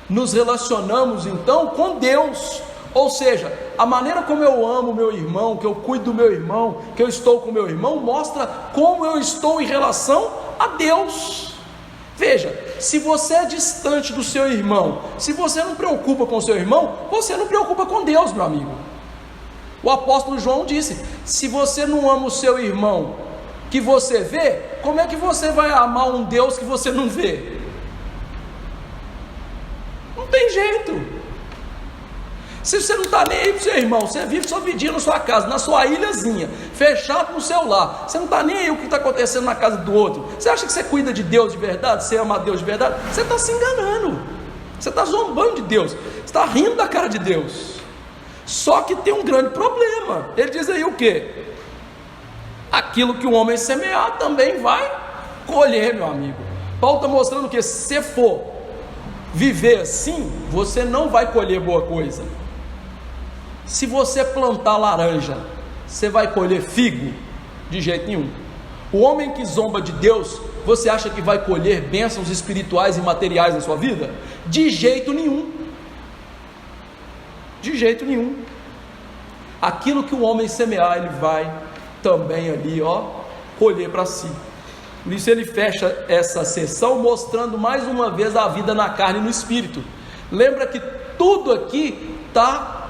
nos relacionamos então com Deus. Ou seja, a maneira como eu amo meu irmão, que eu cuido do meu irmão, que eu estou com meu irmão, mostra como eu estou em relação a Deus. Veja, se você é distante do seu irmão, se você não preocupa com o seu irmão, você não preocupa com Deus, meu amigo. O apóstolo João disse, se você não ama o seu irmão que você vê, como é que você vai amar um Deus que você não vê? Não tem jeito. Se você não está nem aí para o seu irmão, você vive sua vidinha na sua casa, na sua ilhazinha, fechado no seu lar, você não está nem aí o que está acontecendo na casa do outro, você acha que você cuida de Deus de verdade, você ama a Deus de verdade? Você está se enganando. Você está zombando de Deus, você está rindo da cara de Deus. Só que tem um grande problema. Ele diz aí o quê? Aquilo que o homem semear também vai colher, meu amigo. Paulo está mostrando que se você for viver assim, você não vai colher boa coisa. Se você plantar laranja, você vai colher figo? De jeito nenhum. O homem que zomba de Deus, você acha que vai colher bênçãos espirituais e materiais na sua vida? De jeito nenhum. De jeito nenhum. Aquilo que o homem semear, ele vai também ali, colher para si. Por isso ele fecha essa sessão mostrando mais uma vez a vida na carne e no espírito. Lembra que tudo aqui está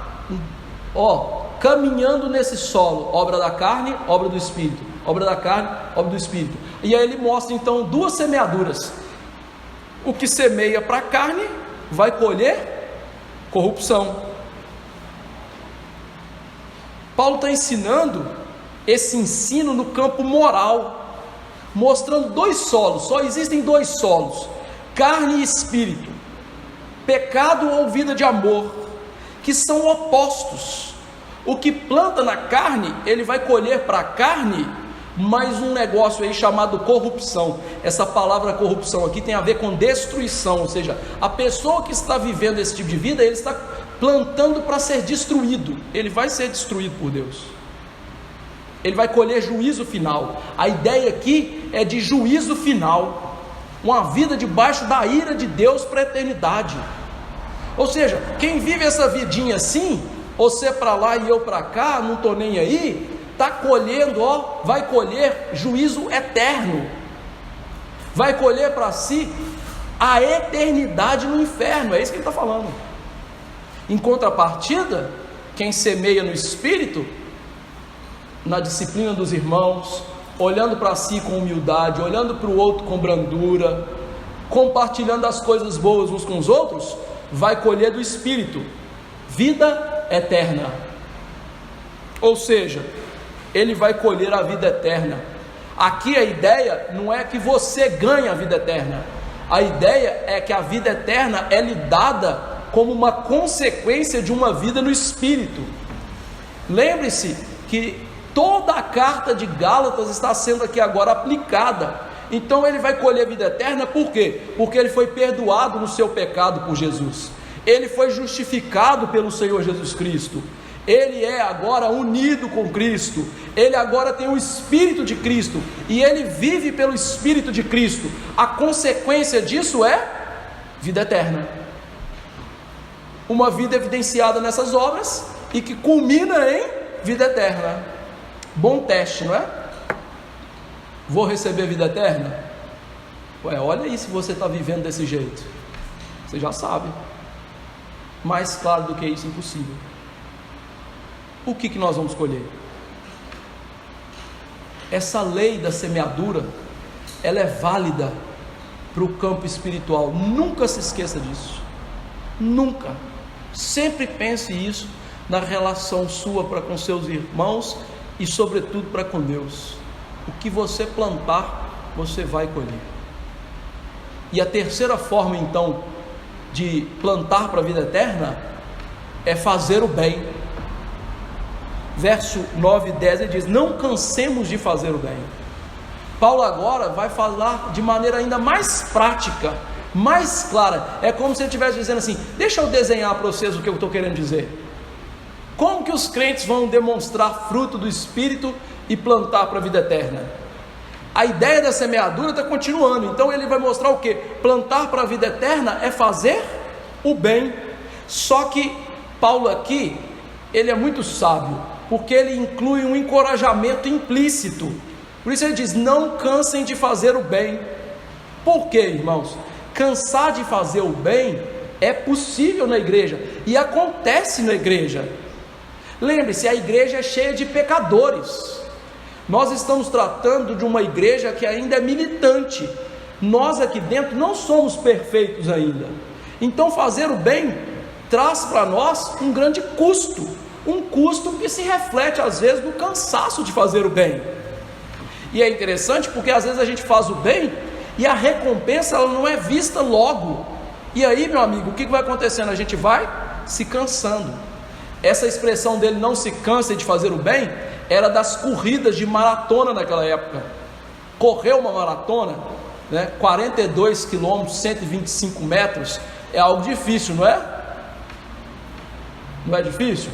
caminhando nesse solo, obra da carne, obra do espírito, obra da carne, obra do espírito. E aí ele mostra então duas semeaduras. O que semeia para a carne vai colher corrupção. Paulo está ensinando esse ensino no campo moral, mostrando dois solos. Só existem dois solos: carne e espírito, pecado ou vida de amor, que são opostos. O que planta na carne, ele vai colher para a carne mais um negócio aí chamado corrupção. Essa palavra corrupção aqui tem a ver com destruição, ou seja, a pessoa que está vivendo esse tipo de vida, ele está plantando para ser destruído. Ele vai ser destruído por Deus. Ele vai colher juízo final. A ideia aqui é de juízo final, uma vida debaixo da ira de Deus para a eternidade. Ou seja, quem vive essa vidinha assim, você para lá e eu para cá, não estou nem aí, está colhendo, vai colher juízo eterno, vai colher para si a eternidade no inferno. É isso que ele está falando. Em contrapartida, quem semeia no Espírito, na disciplina dos irmãos, olhando para si com humildade, olhando para o outro com brandura, compartilhando as coisas boas uns com os outros, vai colher do Espírito vida eterna. Ou seja, ele vai colher a vida eterna. Aqui a ideia não é que você ganhe a vida eterna, a ideia é que a vida eterna é lhe dada como uma consequência de uma vida no Espírito. Lembre-se que toda a carta de Gálatas está sendo aqui agora aplicada. Então ele vai colher vida eterna, por quê? Porque ele foi perdoado no seu pecado por Jesus, ele foi justificado pelo Senhor Jesus Cristo, ele é agora unido com Cristo, ele agora tem o Espírito de Cristo, e ele vive pelo Espírito de Cristo. A consequência disso é vida eterna, uma vida evidenciada nessas obras, e que culmina em vida eterna. Bom teste, não é? Vou receber vida eterna? Olha aí se você está vivendo desse jeito, você já sabe. Mais claro do que isso, impossível. O que nós vamos colher? Essa lei da semeadura, ela é válida para o campo espiritual. Nunca se esqueça disso. Nunca. Sempre pense isso na relação sua para com seus irmãos e sobretudo para com Deus. O que você plantar, você vai colher. E a terceira forma então de plantar para a vida eterna é fazer o bem. Verso 9 e 10 ele diz: não cansemos de fazer o bem. Paulo agora vai falar de maneira ainda mais prática, mais clara. É como se ele estivesse dizendo assim: deixa eu desenhar para vocês o que eu estou querendo dizer. Como que os crentes vão demonstrar fruto do Espírito e plantar para a vida eterna? A ideia da semeadura está continuando. Então ele vai mostrar o que? Plantar para a vida eterna é fazer o bem. Só que Paulo aqui, ele é muito sábio, porque ele inclui um encorajamento implícito. Por isso ele diz: não cansem de fazer o bem. Por quê, irmãos? Cansar de fazer o bem é possível na igreja, e acontece na igreja. Lembre-se, a igreja é cheia de pecadores. Nós estamos tratando de uma igreja que ainda é militante. Nós aqui dentro não somos perfeitos ainda. Então fazer o bem traz para nós um grande custo, um custo que se reflete às vezes no cansaço de fazer o bem. E é interessante porque às vezes a gente faz o bem e a recompensa ela não é vista logo. E aí, meu amigo, o que vai acontecendo? A gente vai se cansando. Essa expressão dele, não se canse de fazer o bem, era das corridas de maratona naquela época. Correr uma maratona, né, 42 quilômetros, 125 metros, é algo difícil, não é? Não é difícil?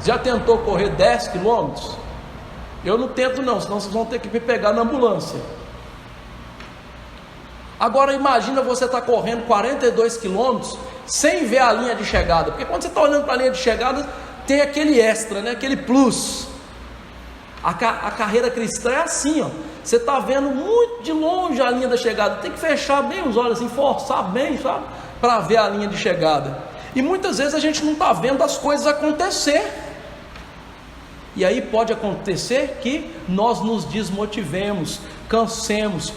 Já tentou correr 10 quilômetros? Eu não tento não, senão vocês vão ter que me pegar na ambulância. Agora imagina você estar correndo 42 quilômetros sem ver a linha de chegada, porque quando você está olhando para a linha de chegada, tem aquele extra, né? Aquele plus. A carreira cristã é assim, ó. Você está vendo muito de longe a linha da chegada, tem que fechar bem os olhos, assim, forçar bem, sabe? Para ver a linha de chegada. E muitas vezes a gente não está vendo as coisas acontecer. E aí pode acontecer que nós nos desmotivemos, cansemos,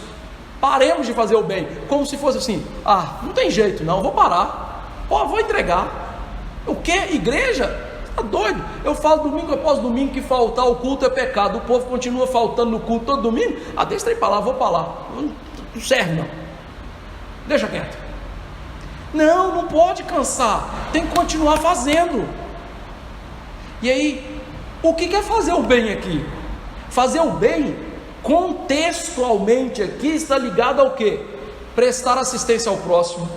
paremos de fazer o bem, como se fosse assim: ah, não tem jeito não, vou parar, vou entregar. O que? Igreja? Tá doido? Eu falo domingo após domingo que faltar o culto é pecado, o povo continua faltando no culto todo domingo. Ah, deixa eu ir para lá, vou para lá, não serve não, deixa quieto. Não pode cansar, tem que continuar fazendo. E aí, o que é fazer o bem aqui? Fazer o bem, contextualmente aqui, está ligado ao quê? Prestar assistência ao próximo,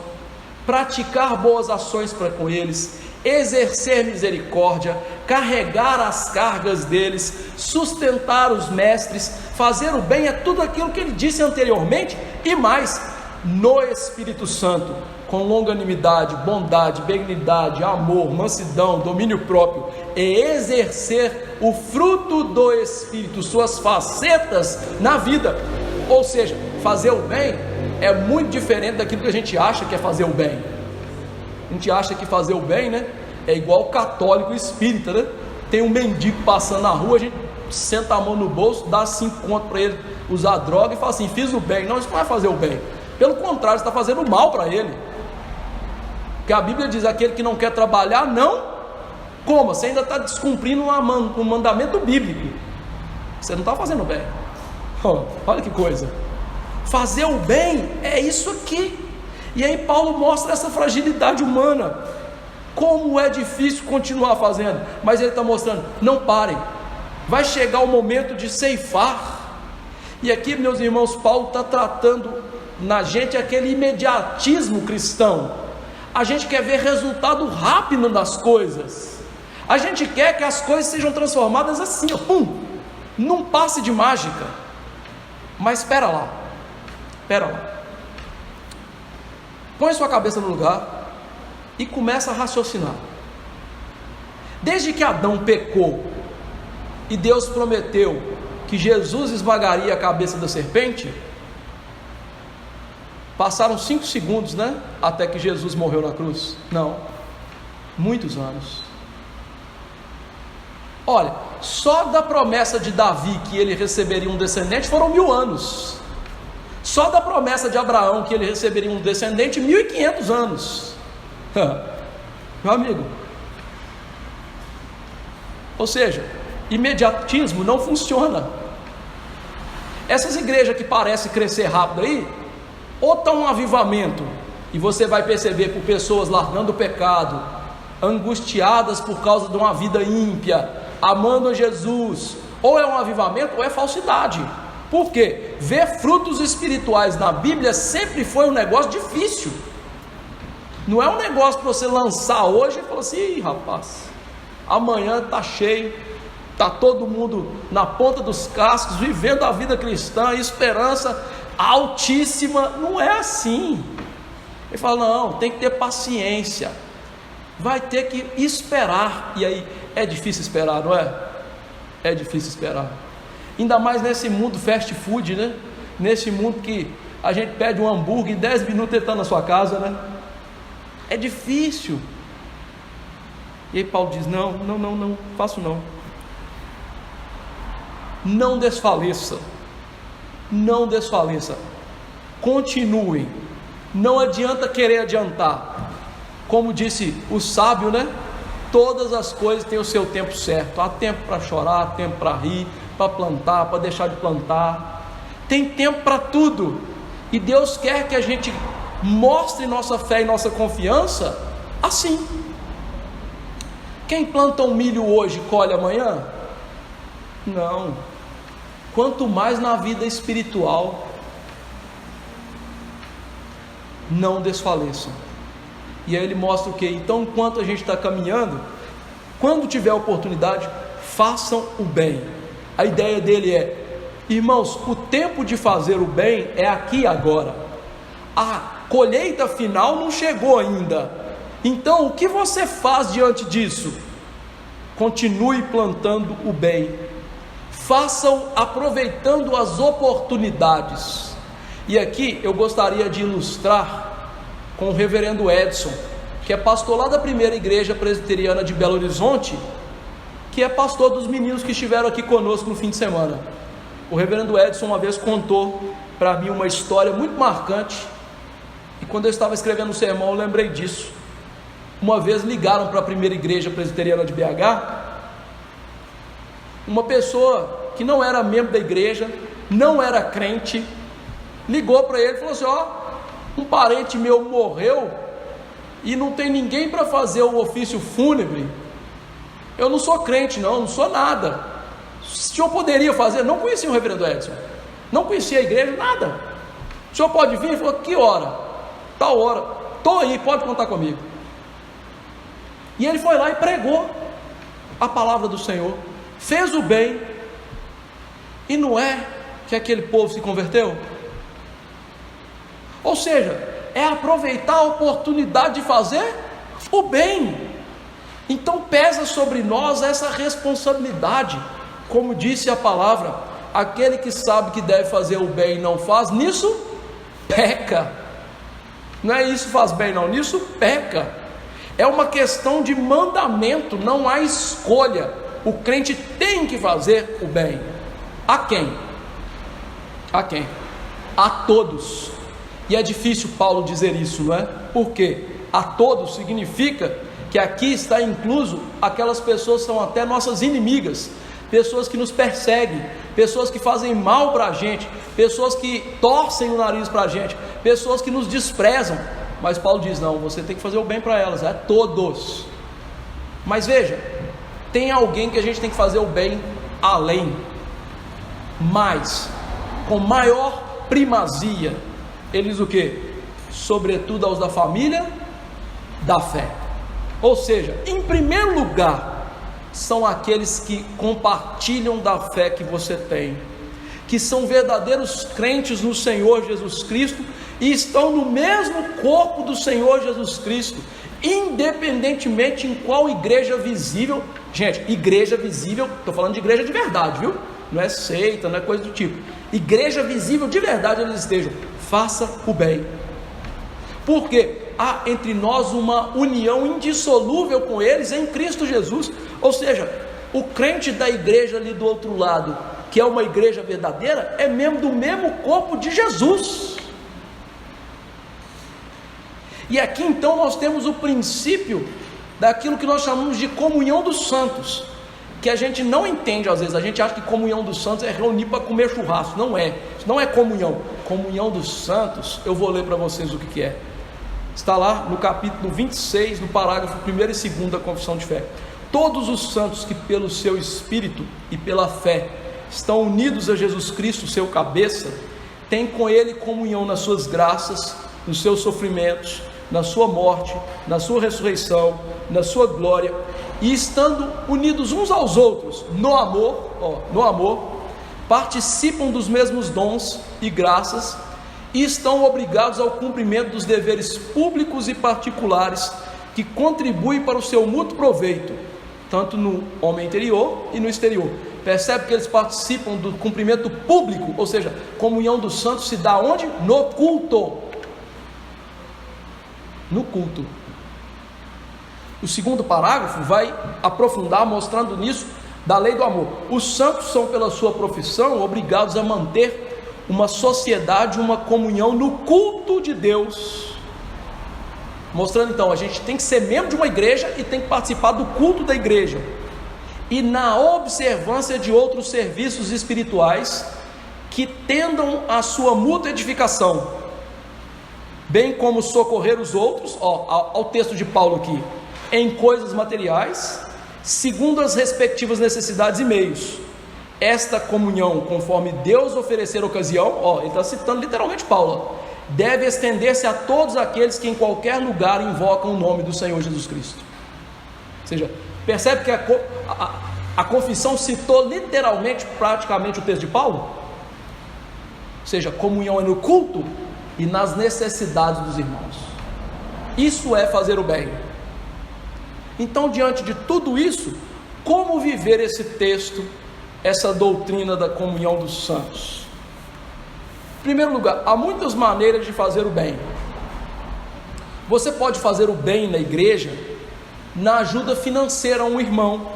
praticar boas ações para com eles, exercer misericórdia, carregar as cargas deles, sustentar os mestres. Fazer o bem é tudo aquilo que ele disse anteriormente e mais, no Espírito Santo, com longanimidade, bondade, benignidade, amor, mansidão, domínio próprio, e exercer o fruto do Espírito, suas facetas na vida. Ou seja, fazer o bem é muito diferente daquilo que a gente acha que é fazer o bem. A gente acha que fazer o bem, né, é igual católico espírita, né? Tem um mendigo passando na rua, a gente senta a mão no bolso, dá 5 contos para ele usar droga e fala assim: fiz o bem. Não, isso não é fazer o bem, pelo contrário, você está fazendo mal para ele. Porque a Bíblia diz: aquele que não quer trabalhar, não coma. Você ainda está descumprindo um mandamento bíblico, você não está fazendo bem. Olha que coisa. Fazer o bem é isso aqui. E aí Paulo mostra essa fragilidade humana, como é difícil continuar fazendo, mas ele está mostrando: não parem, vai chegar o momento de ceifar. E aqui, meus irmãos, Paulo está tratando na gente aquele imediatismo cristão. A gente quer ver resultado rápido das coisas, a gente quer que as coisas sejam transformadas assim, num passe de mágica. Mas espera lá, põe sua cabeça no lugar e começa a raciocinar. Desde que Adão pecou e Deus prometeu que Jesus esmagaria a cabeça da serpente, passaram 5 segundos, né? Até que Jesus morreu na cruz. Não, muitos anos. Olha, só da promessa de Davi que ele receberia um descendente foram 1000 anos. Só da promessa de Abraão que ele receberia um descendente, 1500 anos. Meu amigo, ou seja, imediatismo não funciona. Essas igrejas que parecem crescer rápido aí, ou está um avivamento, e você vai perceber por pessoas largando o pecado, angustiadas por causa de uma vida ímpia, amando a Jesus, ou é um avivamento ou é falsidade. Por quê? Ver frutos espirituais na Bíblia sempre foi um negócio difícil. Não é um negócio para você lançar hoje e falar assim: ih, rapaz, amanhã está cheio, está todo mundo na ponta dos cascos, vivendo a vida cristã, esperança altíssima. Não é assim. Ele fala: não, tem que ter paciência, vai ter que esperar. E aí, é difícil esperar, não é? É difícil esperar, ainda mais nesse mundo fast food, né? Nesse mundo que a gente pede um hambúrguer e 10 minutos ele está na sua casa, né? É difícil. E aí Paulo diz: não, faço não. Não desfaleça, continuem, não adianta querer adiantar. Como disse o sábio, né? Todas as coisas têm o seu tempo certo. Há tempo para chorar, há tempo para rir, para plantar, para deixar de plantar. Tem tempo para tudo. E Deus quer que a gente mostre nossa fé e nossa confiança assim. Quem planta um milho hoje, colhe amanhã? Não. Quanto mais na vida espiritual, não desfaleçam. E aí ele mostra o que? Então, enquanto a gente está caminhando, quando tiver oportunidade, façam o bem. A ideia dele é: irmãos, o tempo de fazer o bem é aqui e agora. A colheita final não chegou ainda. Então, o que você faz diante disso? Continue plantando o bem. Façam aproveitando as oportunidades. E aqui eu gostaria de ilustrar com o reverendo Edson, que é pastor lá da primeira igreja presbiteriana de Belo Horizonte, que é pastor dos meninos que estiveram aqui conosco no fim de semana. O reverendo Edson uma vez contou para mim uma história muito marcante, e quando eu estava escrevendo o sermão eu lembrei disso. Uma vez ligaram para a primeira igreja presbiteriana de BH, uma pessoa que não era membro da igreja, não era crente, ligou para ele e falou assim: um parente meu morreu e não tem ninguém para fazer o ofício fúnebre. Eu não sou crente, não sou nada. O senhor poderia fazer? Não conhecia o reverendo Edson, não conhecia a igreja, nada. O senhor pode vir? Ele falou: que hora? Tal hora. Estou aí, pode contar comigo. E ele foi lá e pregou a palavra do Senhor, fez o bem, e não é que aquele povo se converteu? Ou seja, é aproveitar a oportunidade de fazer o bem. Então pesa sobre nós essa responsabilidade. Como disse a palavra: aquele que sabe que deve fazer o bem e não faz, nisso peca. Não é isso faz bem não, nisso peca. É uma questão de mandamento, não há escolha. O crente tem que fazer o bem. A quem? A quem? A todos. E é difícil Paulo dizer isso, não é? Porque a todos significa que aqui está incluso aquelas pessoas que são até nossas inimigas, pessoas que nos perseguem, pessoas que fazem mal para a gente, pessoas que torcem o nariz para a gente, pessoas que nos desprezam. Mas Paulo diz: não, você tem que fazer o bem para elas, é todos. Mas veja, tem alguém que a gente tem que fazer o bem além, mais, com maior primazia. Ele diz o que? Sobretudo aos da família da fé. Ou seja, em primeiro lugar, são aqueles que compartilham da fé que você tem, que são verdadeiros crentes no Senhor Jesus Cristo e estão no mesmo corpo do Senhor Jesus Cristo, independentemente em qual igreja visível. Gente, igreja visível, estou falando de igreja de verdade, viu? Não é seita, não é coisa do tipo. Igreja visível de verdade eles estejam. Faça o bem, porque há entre nós uma união indissolúvel com eles em Cristo Jesus. Ou seja, o crente da igreja ali do outro lado, que é uma igreja verdadeira, é membro do mesmo corpo de Jesus. E aqui então nós temos o princípio daquilo que nós chamamos de comunhão dos santos, que a gente não entende às vezes. A gente acha que comunhão dos santos é reunir para comer churrasco. Não é, isso não é comunhão. Comunhão dos santos, eu vou ler para vocês o que é. Está lá no capítulo 26, no parágrafo 1 e 2 da Confissão de Fé. Todos os santos que pelo seu Espírito e pela fé estão unidos a Jesus Cristo, seu cabeça, têm com Ele comunhão nas suas graças, nos seus sofrimentos, na sua morte, na sua ressurreição, na sua glória, e estando unidos uns aos outros no amor, participam dos mesmos dons e graças, e estão obrigados ao cumprimento dos deveres públicos e particulares que contribuem para o seu mútuo proveito, tanto no homem interior e no exterior. Percebe que eles participam do cumprimento público, ou seja, comunhão dos santos se dá onde? No culto. No culto. O segundo parágrafo vai aprofundar, mostrando nisso da lei do amor. Os santos são, pela sua profissão, obrigados a manter uma sociedade, uma comunhão no culto de Deus. Mostrando então, a gente tem que ser membro de uma igreja e tem que participar do culto da igreja, e na observância de outros serviços espirituais que tendam à sua mútua edificação. bem como socorrer os outros, ao texto de Paulo aqui, em coisas materiais, segundo as respectivas necessidades e meios. Esta comunhão, conforme Deus oferecer ocasião, ele está citando literalmente Paulo, deve estender-se a todos aqueles que em qualquer lugar invocam o nome do Senhor Jesus Cristo. Ou seja, percebe que a confissão citou literalmente, praticamente o texto de Paulo? Ou seja, comunhão é no culto e nas necessidades dos irmãos. Isso é fazer o bem. Então, diante de tudo isso, como viver esse texto, essa doutrina da comunhão dos santos? Em primeiro lugar, há muitas maneiras de fazer o bem. Você pode fazer o bem na igreja, na ajuda financeira a um irmão.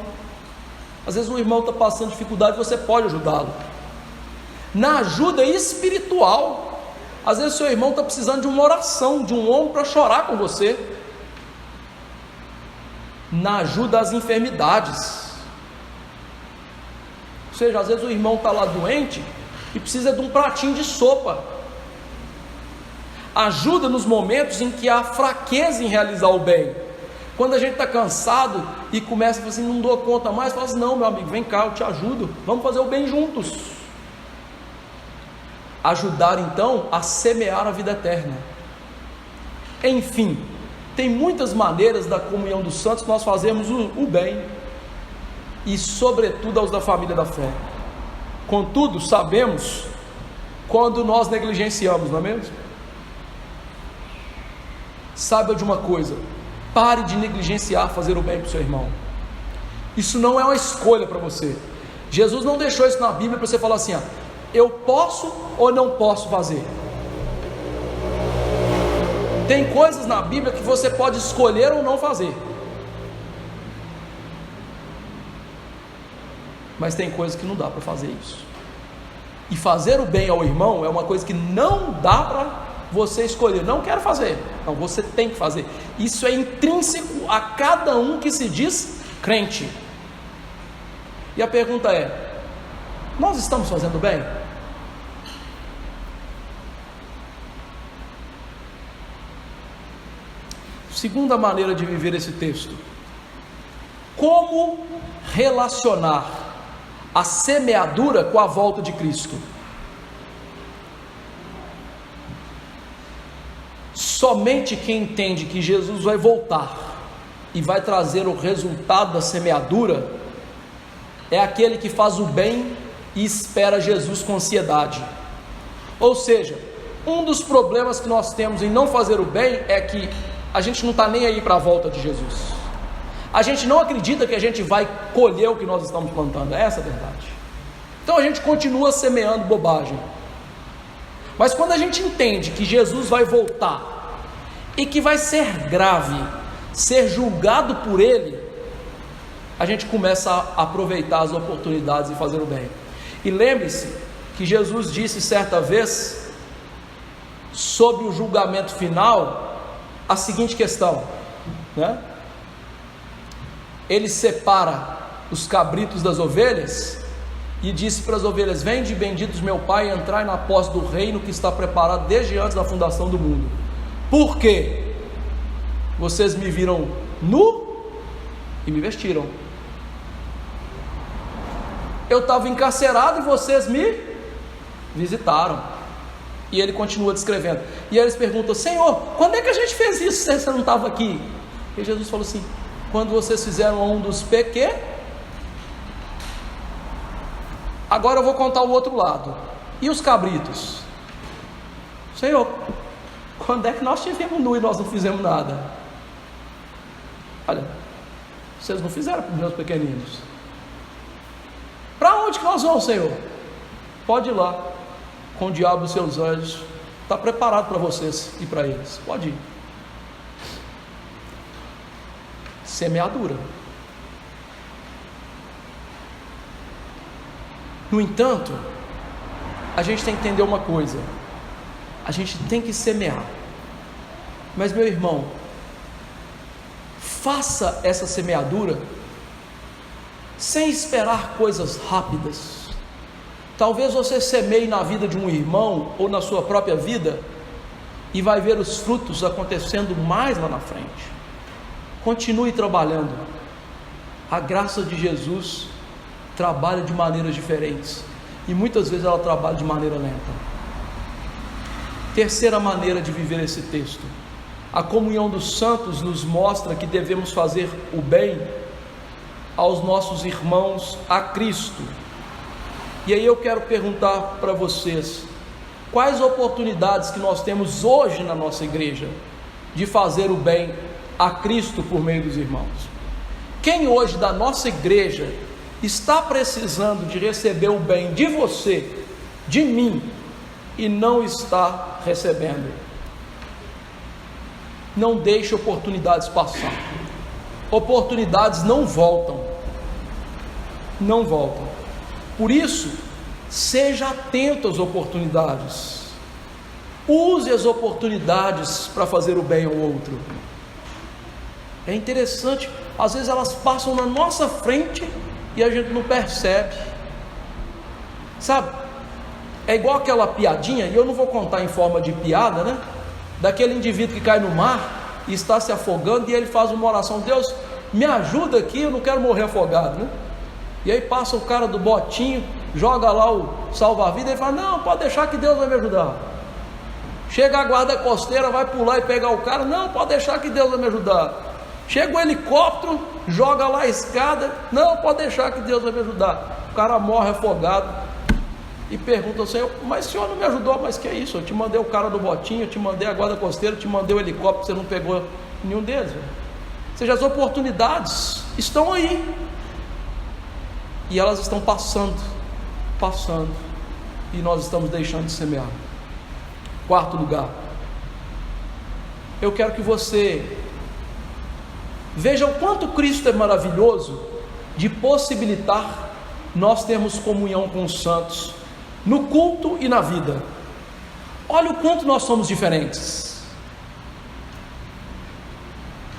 Às vezes o irmão está passando dificuldade, você pode ajudá-lo. Na ajuda espiritual, às vezes o seu irmão está precisando de uma oração, de um ombro para chorar com você. Na ajuda às enfermidades. Ou seja, às vezes o irmão está lá doente e precisa de um pratinho de sopa. Ajuda nos momentos em que há fraqueza em realizar o bem. Quando a gente está cansado e começa a falar assim, não dou conta mais, fala assim, não meu amigo, vem cá, eu te ajudo, vamos fazer o bem juntos. Ajudar então a semear a vida eterna. Enfim, tem muitas maneiras da comunhão dos santos que nós fazemos o bem, e sobretudo aos da família da fé. Contudo, sabemos quando nós negligenciamos, não é mesmo? Saiba de uma coisa, pare de negligenciar fazer o bem para o seu irmão. Isso não é uma escolha para você. Jesus não deixou isso na Bíblia para você falar assim, eu posso ou não posso fazer. Tem coisas na Bíblia que você pode escolher ou não fazer, mas tem coisas que não dá para fazer isso. E fazer o bem ao irmão é uma coisa que não dá para você escolher. Não quero fazer, não, você tem que fazer. Isso é intrínseco a cada um que se diz crente. E a pergunta é, nós estamos fazendo bem? Segunda maneira de viver esse texto: como relacionar a semeadura com a volta de Cristo. Somente quem entende que Jesus vai voltar e vai trazer o resultado da semeadura é aquele que faz o bem e espera Jesus com ansiedade. Ou seja, um dos problemas que nós temos em não fazer o bem é que a gente não está nem aí para a volta de Jesus. A gente não acredita que a gente vai colher o que nós estamos plantando. É essa a verdade. Então a gente continua semeando bobagem. Mas quando a gente entende que Jesus vai voltar e que vai ser grave, ser julgado por Ele, a gente começa a aproveitar as oportunidades e fazer o bem. E lembre-se que Jesus disse certa vez, sobre o julgamento final, a seguinte questão, né? Ele separa os cabritos das ovelhas e disse para as ovelhas: vende, benditos meu Pai, entrai na posse do reino que está preparado desde antes da fundação do mundo. Por quê? Vocês me viram nu e me vestiram. Eu estava encarcerado e vocês me visitaram. E ele continua descrevendo. E aí eles perguntam: Senhor, quando é que a gente fez isso se você não estava aqui? E Jesus falou assim: quando vocês fizeram a um dos pequenos. Agora eu vou contar o outro lado. E os cabritos? Senhor, quando é que nós estivemos nu e nós não fizemos nada? Olha, vocês não fizeram para os meus pequeninos. Para onde que nós vamos, Senhor? Pode ir lá, com o diabo e seus anjos, está preparado para vocês e para eles. Pode ir. Semeadura. No entanto, a gente tem que entender uma coisa: a gente tem que semear. Mas, meu irmão, faça essa semeadura sem esperar coisas rápidas. Talvez você semeie na vida de um irmão ou na sua própria vida e vai ver os frutos acontecendo mais lá na frente. Continue trabalhando. A graça de Jesus trabalha de maneiras diferentes e muitas vezes ela trabalha de maneira lenta. Terceira maneira de viver esse texto: a comunhão dos santos nos mostra que devemos fazer o bem aos nossos irmãos a Cristo. E aí eu quero perguntar para vocês: quais oportunidades que nós temos hoje na nossa igreja de fazer o bem a Cristo por meio dos irmãos? Quem hoje da nossa igreja está precisando de receber o bem de você, de mim, e não está recebendo? Não deixe oportunidades passar. Oportunidades não voltam. Não voltam. Por isso, seja atento às oportunidades. Use as oportunidades para fazer o bem ao outro. É interessante, às vezes elas passam na nossa frente e a gente não percebe. Sabe? É igual aquela piadinha, e eu não vou contar em forma de piada, né? Daquele indivíduo que cai no mar e está se afogando, e ele faz uma oração: Deus, me ajuda aqui, eu não quero morrer afogado, né? E aí passa o cara do botinho, joga lá o salva-vida e fala: não, pode deixar que Deus vai me ajudar. Chega a guarda costeira, vai pular e pegar o cara: não, pode deixar que Deus vai me ajudar. Chega o helicóptero, joga lá a escada: não, pode deixar que Deus vai me ajudar. O cara morre afogado e pergunta ao Senhor: mas o Senhor não me ajudou? Mas que é isso? Eu te mandei o cara do botinho, eu te mandei a guarda costeira, eu te mandei o helicóptero, você não pegou nenhum deles. Ou seja, as oportunidades estão aí e elas estão passando, e nós estamos deixando de semear. Quarto lugar, eu quero que você veja o quanto Cristo é maravilhoso de possibilitar nós termos comunhão com os santos no culto e na vida. Olha o quanto nós somos diferentes.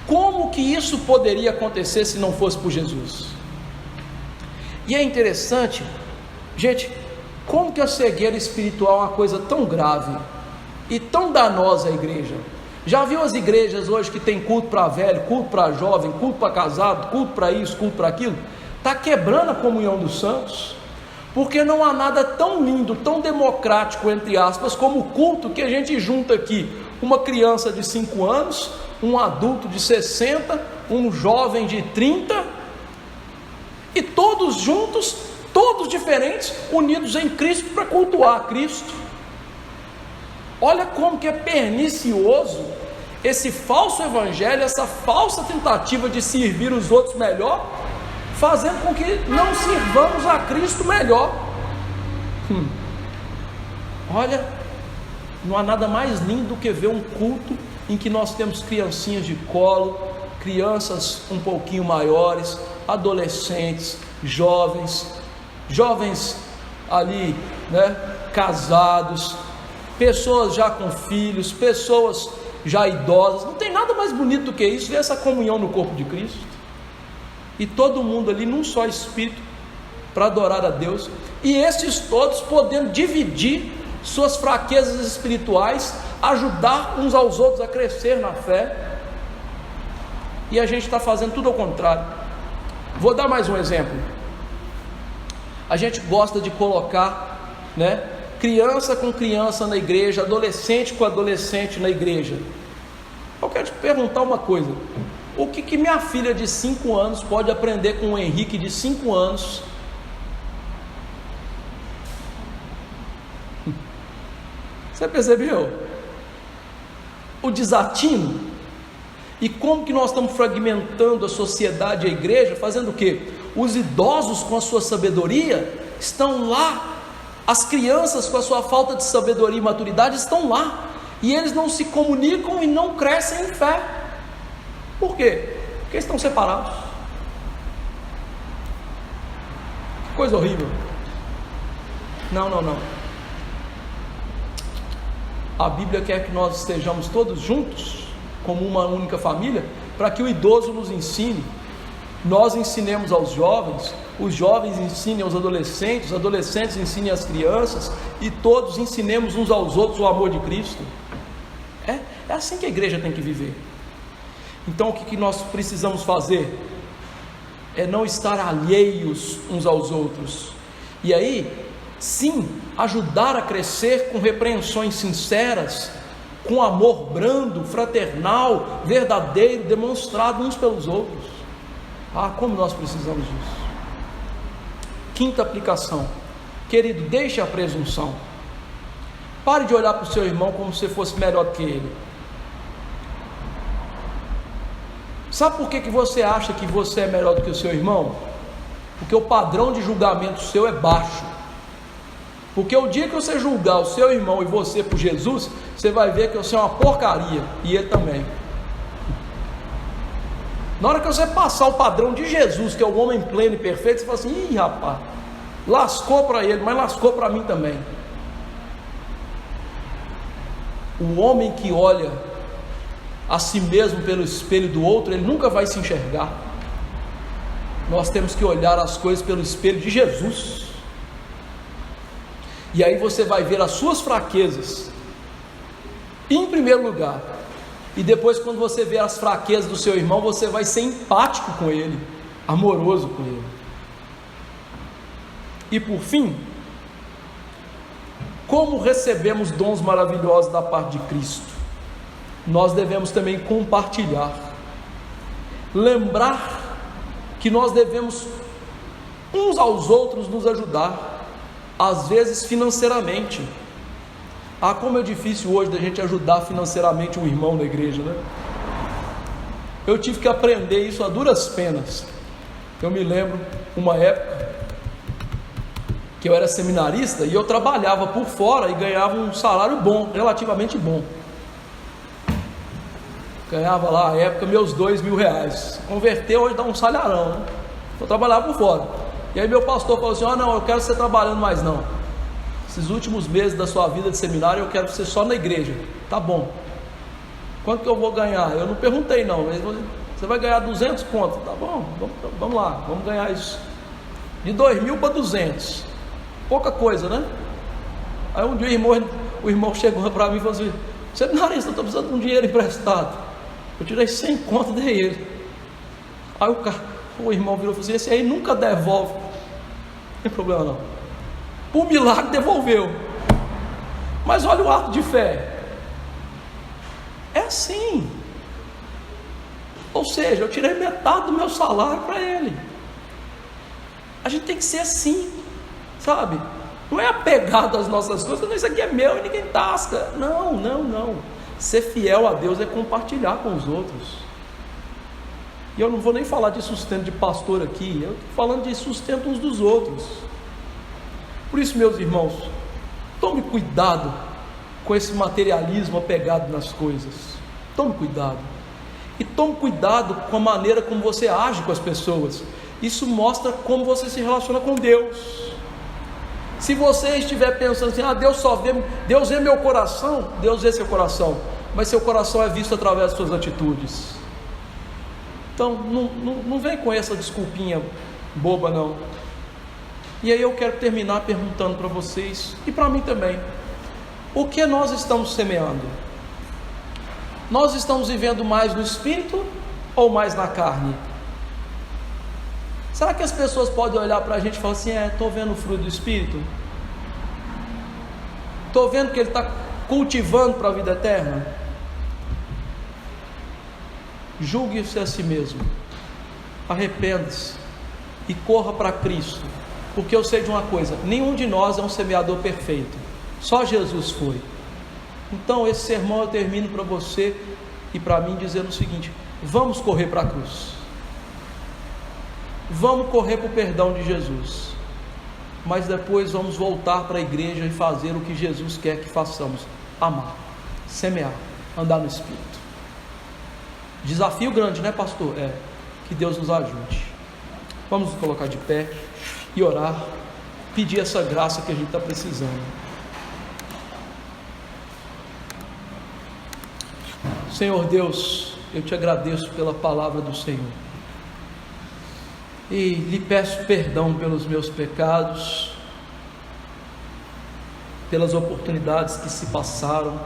Como que isso poderia acontecer se não fosse por Jesus? E é interessante, gente, como que a cegueira espiritual é uma coisa tão grave e tão danosa à igreja. Já viu as igrejas hoje que tem culto para velho, culto para jovem, culto para casado, culto para isso, culto para aquilo? Está quebrando a comunhão dos santos, porque não há nada tão lindo, tão democrático, entre aspas, como o culto que a gente junta aqui uma criança de 5 anos, um adulto de 60, um jovem de 30, e todos juntos, todos diferentes, unidos em Cristo para cultuar a Cristo. Olha como que é pernicioso esse falso evangelho, essa falsa tentativa de servir os outros melhor, fazendo com que não sirvamos a Cristo melhor. Olha, não há nada mais lindo do que ver um culto em que nós temos criancinhas de colo, crianças um pouquinho maiores, adolescentes, jovens ali, né, casados, pessoas já com filhos, pessoas já idosas. Não tem nada mais bonito do que isso, ver essa comunhão no corpo de Cristo, e todo mundo ali num só espírito para adorar a Deus, e esses todos podendo dividir suas fraquezas espirituais, ajudar uns aos outros a crescer na fé. E a gente está fazendo tudo ao contrário. Vou dar mais um exemplo. A gente gosta de colocar, né, criança com criança na igreja, adolescente com adolescente na igreja. Eu quero te perguntar uma coisa: o que minha filha de 5 anos pode aprender com o Henrique de 5 anos? Você percebeu o desatino? E como que nós estamos fragmentando a sociedade e a igreja, fazendo o quê? Os idosos com a sua sabedoria estão lá, as crianças com a sua falta de sabedoria e maturidade estão lá, e eles não se comunicam e não crescem em fé. Por quê? Porque estão separados. Que coisa horrível. Não. A Bíblia quer que nós estejamos todos juntos, como uma única família, para que o idoso nos ensine, nós ensinemos aos jovens, os jovens ensinem aos adolescentes, os adolescentes ensinem às crianças, e todos ensinemos uns aos outros o amor de Cristo. É assim que a igreja tem que viver. Então o que nós precisamos fazer? É não estar alheios uns aos outros. E aí, sim, ajudar a crescer com repreensões sinceras, com amor brando, fraternal, verdadeiro, demonstrado uns pelos outros. Ah, como nós precisamos disso. Quinta aplicação. Querido, deixe a presunção. Pare de olhar para o seu irmão como se fosse melhor do que ele. Sabe por que você acha que você é melhor do que o seu irmão? Porque o padrão de julgamento seu é baixo. Porque o dia que você julgar o seu irmão e você por Jesus, você vai ver que você é uma porcaria, e ele também. Na hora que você passar o padrão de Jesus, que é o homem pleno e perfeito, você fala assim: ih, rapaz, lascou para ele, mas lascou para mim também. O homem que olha a si mesmo pelo espelho do outro, ele nunca vai se enxergar. Nós temos que olhar as coisas pelo espelho de Jesus. E aí você vai ver as suas fraquezas em primeiro lugar, e depois, quando você vê as fraquezas do seu irmão, você vai ser empático com ele, amoroso com ele. E por fim, como recebemos dons maravilhosos da parte de Cristo, nós devemos também compartilhar, lembrar que nós devemos uns aos outros nos ajudar, às vezes financeiramente. Ah, como é difícil hoje da gente ajudar financeiramente um irmão na igreja, né? Eu tive que aprender isso a duras penas. Eu me lembro uma época que eu era seminarista e eu trabalhava por fora e ganhava um salário bom, relativamente bom. Ganhava lá, na época, meus R$2.000. Converter hoje dá um salharão, né? Eu trabalhava por fora. E aí meu pastor falou assim: não, eu quero você trabalhando mais não. Esses últimos meses da sua vida de seminário eu quero você só na igreja. Tá bom. Quanto que eu vou ganhar? Eu não perguntei não. Você vai ganhar 200 conto. Tá bom, vamos lá, vamos ganhar isso. De 2.000 para 200. Pouca coisa, né? Aí um dia o irmão chegou para mim e falou assim: seminarista, eu estou precisando de um dinheiro emprestado. Eu tirei 100 conto e dei ele. Aí o irmão virou e falou assim: esse aí nunca devolve. Não tem problema não. Por milagre devolveu. Mas olha o ato de fé. É assim. Ou seja, eu tirei metade do meu salário para ele. A gente tem que ser assim, sabe? Não é apegado às nossas coisas. Não, isso aqui é meu e ninguém tasca. Não. Ser fiel a Deus é compartilhar com os outros. E eu não vou nem falar de sustento de pastor aqui. Eu estou falando de sustento uns dos outros. Por isso, meus irmãos, tome cuidado com esse materialismo apegado nas coisas. Tome cuidado. E tome cuidado com a maneira como você age com as pessoas. Isso mostra como você se relaciona com Deus. Se você estiver pensando assim: Deus vê meu coração, Deus vê seu coração, mas seu coração é visto através das suas atitudes. Então, não vem com essa desculpinha boba não. E aí eu quero terminar perguntando para vocês, e para mim também: o que nós estamos semeando? Nós estamos vivendo mais no Espírito ou mais na carne? Será que as pessoas podem olhar para a gente e falar assim: estou vendo o fruto do Espírito? Estou vendo que ele está cultivando para a vida eterna? Julgue-se a si mesmo, arrependa-se e corra para Cristo. Porque eu sei de uma coisa: nenhum de nós é um semeador perfeito, só Jesus foi. Então esse sermão eu termino para você e para mim dizendo o seguinte: vamos correr para a cruz, vamos correr para o perdão de Jesus, mas depois vamos voltar para a igreja e fazer o que Jesus quer que façamos: amar, semear, andar no Espírito. Desafio grande, né, pastor? Que Deus nos ajude. Vamos nos colocar de pé e orar, pedir essa graça que a gente está precisando. Senhor Deus, eu te agradeço pela palavra do Senhor e lhe peço perdão pelos meus pecados, pelas oportunidades que se passaram,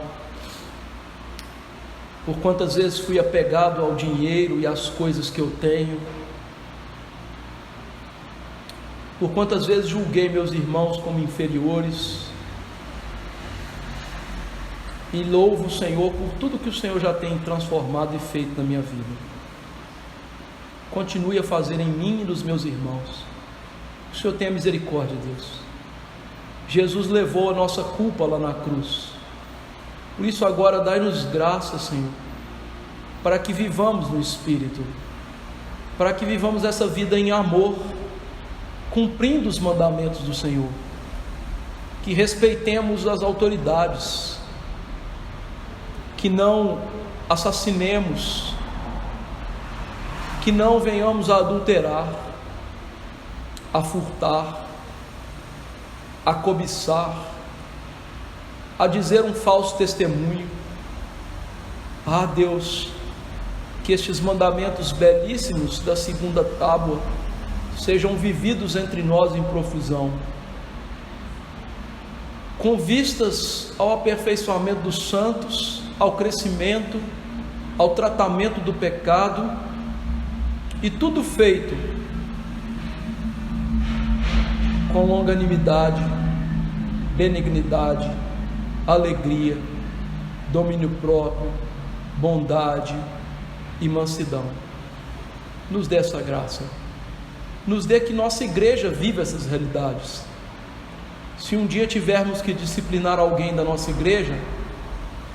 por quantas vezes fui apegado ao dinheiro e às coisas que eu tenho, por quantas vezes julguei meus irmãos como inferiores, e louvo o Senhor por tudo que o Senhor já tem transformado e feito na minha vida. Continue a fazer em mim e nos meus irmãos. O Senhor tenha misericórdia, Deus. Jesus levou a nossa culpa lá na cruz. Por isso agora dai-nos graça, Senhor, para que vivamos no Espírito, para que vivamos essa vida em amor, cumprindo os mandamentos do Senhor, que respeitemos as autoridades, que não assassinemos, que não venhamos a adulterar, a furtar, a cobiçar, a dizer um falso testemunho. Ah, Deus, que estes mandamentos belíssimos da segunda tábua sejam vividos entre nós em profusão, com vistas ao aperfeiçoamento dos santos, ao crescimento, ao tratamento do pecado, e tudo feito com longanimidade, benignidade, alegria, domínio próprio, bondade e mansidão. Nos dê essa graça, nos dê que nossa igreja viva essas realidades. Se um dia tivermos que disciplinar alguém da nossa igreja,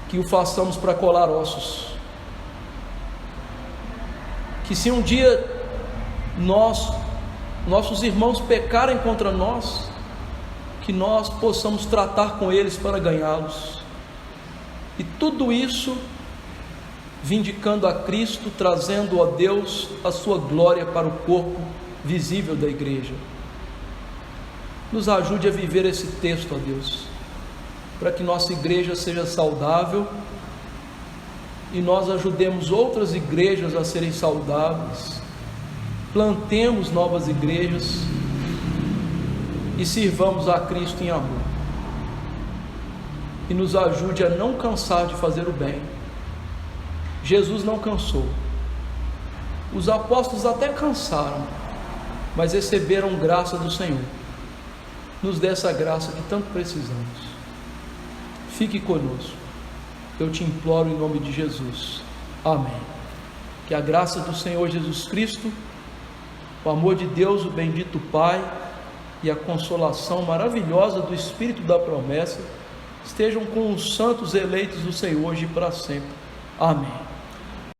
que o façamos para colar ossos. Que se um dia nossos irmãos pecarem contra nós, que nós possamos tratar com eles para ganhá-los. E tudo isso vindicando a Cristo, trazendo a Deus a sua glória para o corpo visível da igreja. Nos ajude a viver esse texto, ó Deus, para que nossa igreja seja saudável e nós ajudemos outras igrejas a serem saudáveis, plantemos novas igrejas e sirvamos a Cristo em amor. E nos ajude a não cansar de fazer o bem. Jesus não cansou, os apóstolos até cansaram, mas receberam graça do Senhor. Nos dê essa graça que tanto precisamos. Fique conosco, eu te imploro em nome de Jesus, amém. Que a graça do Senhor Jesus Cristo, o amor de Deus, o bendito Pai, e a consolação maravilhosa do Espírito da promessa estejam com os santos eleitos do Senhor hoje e para sempre, amém.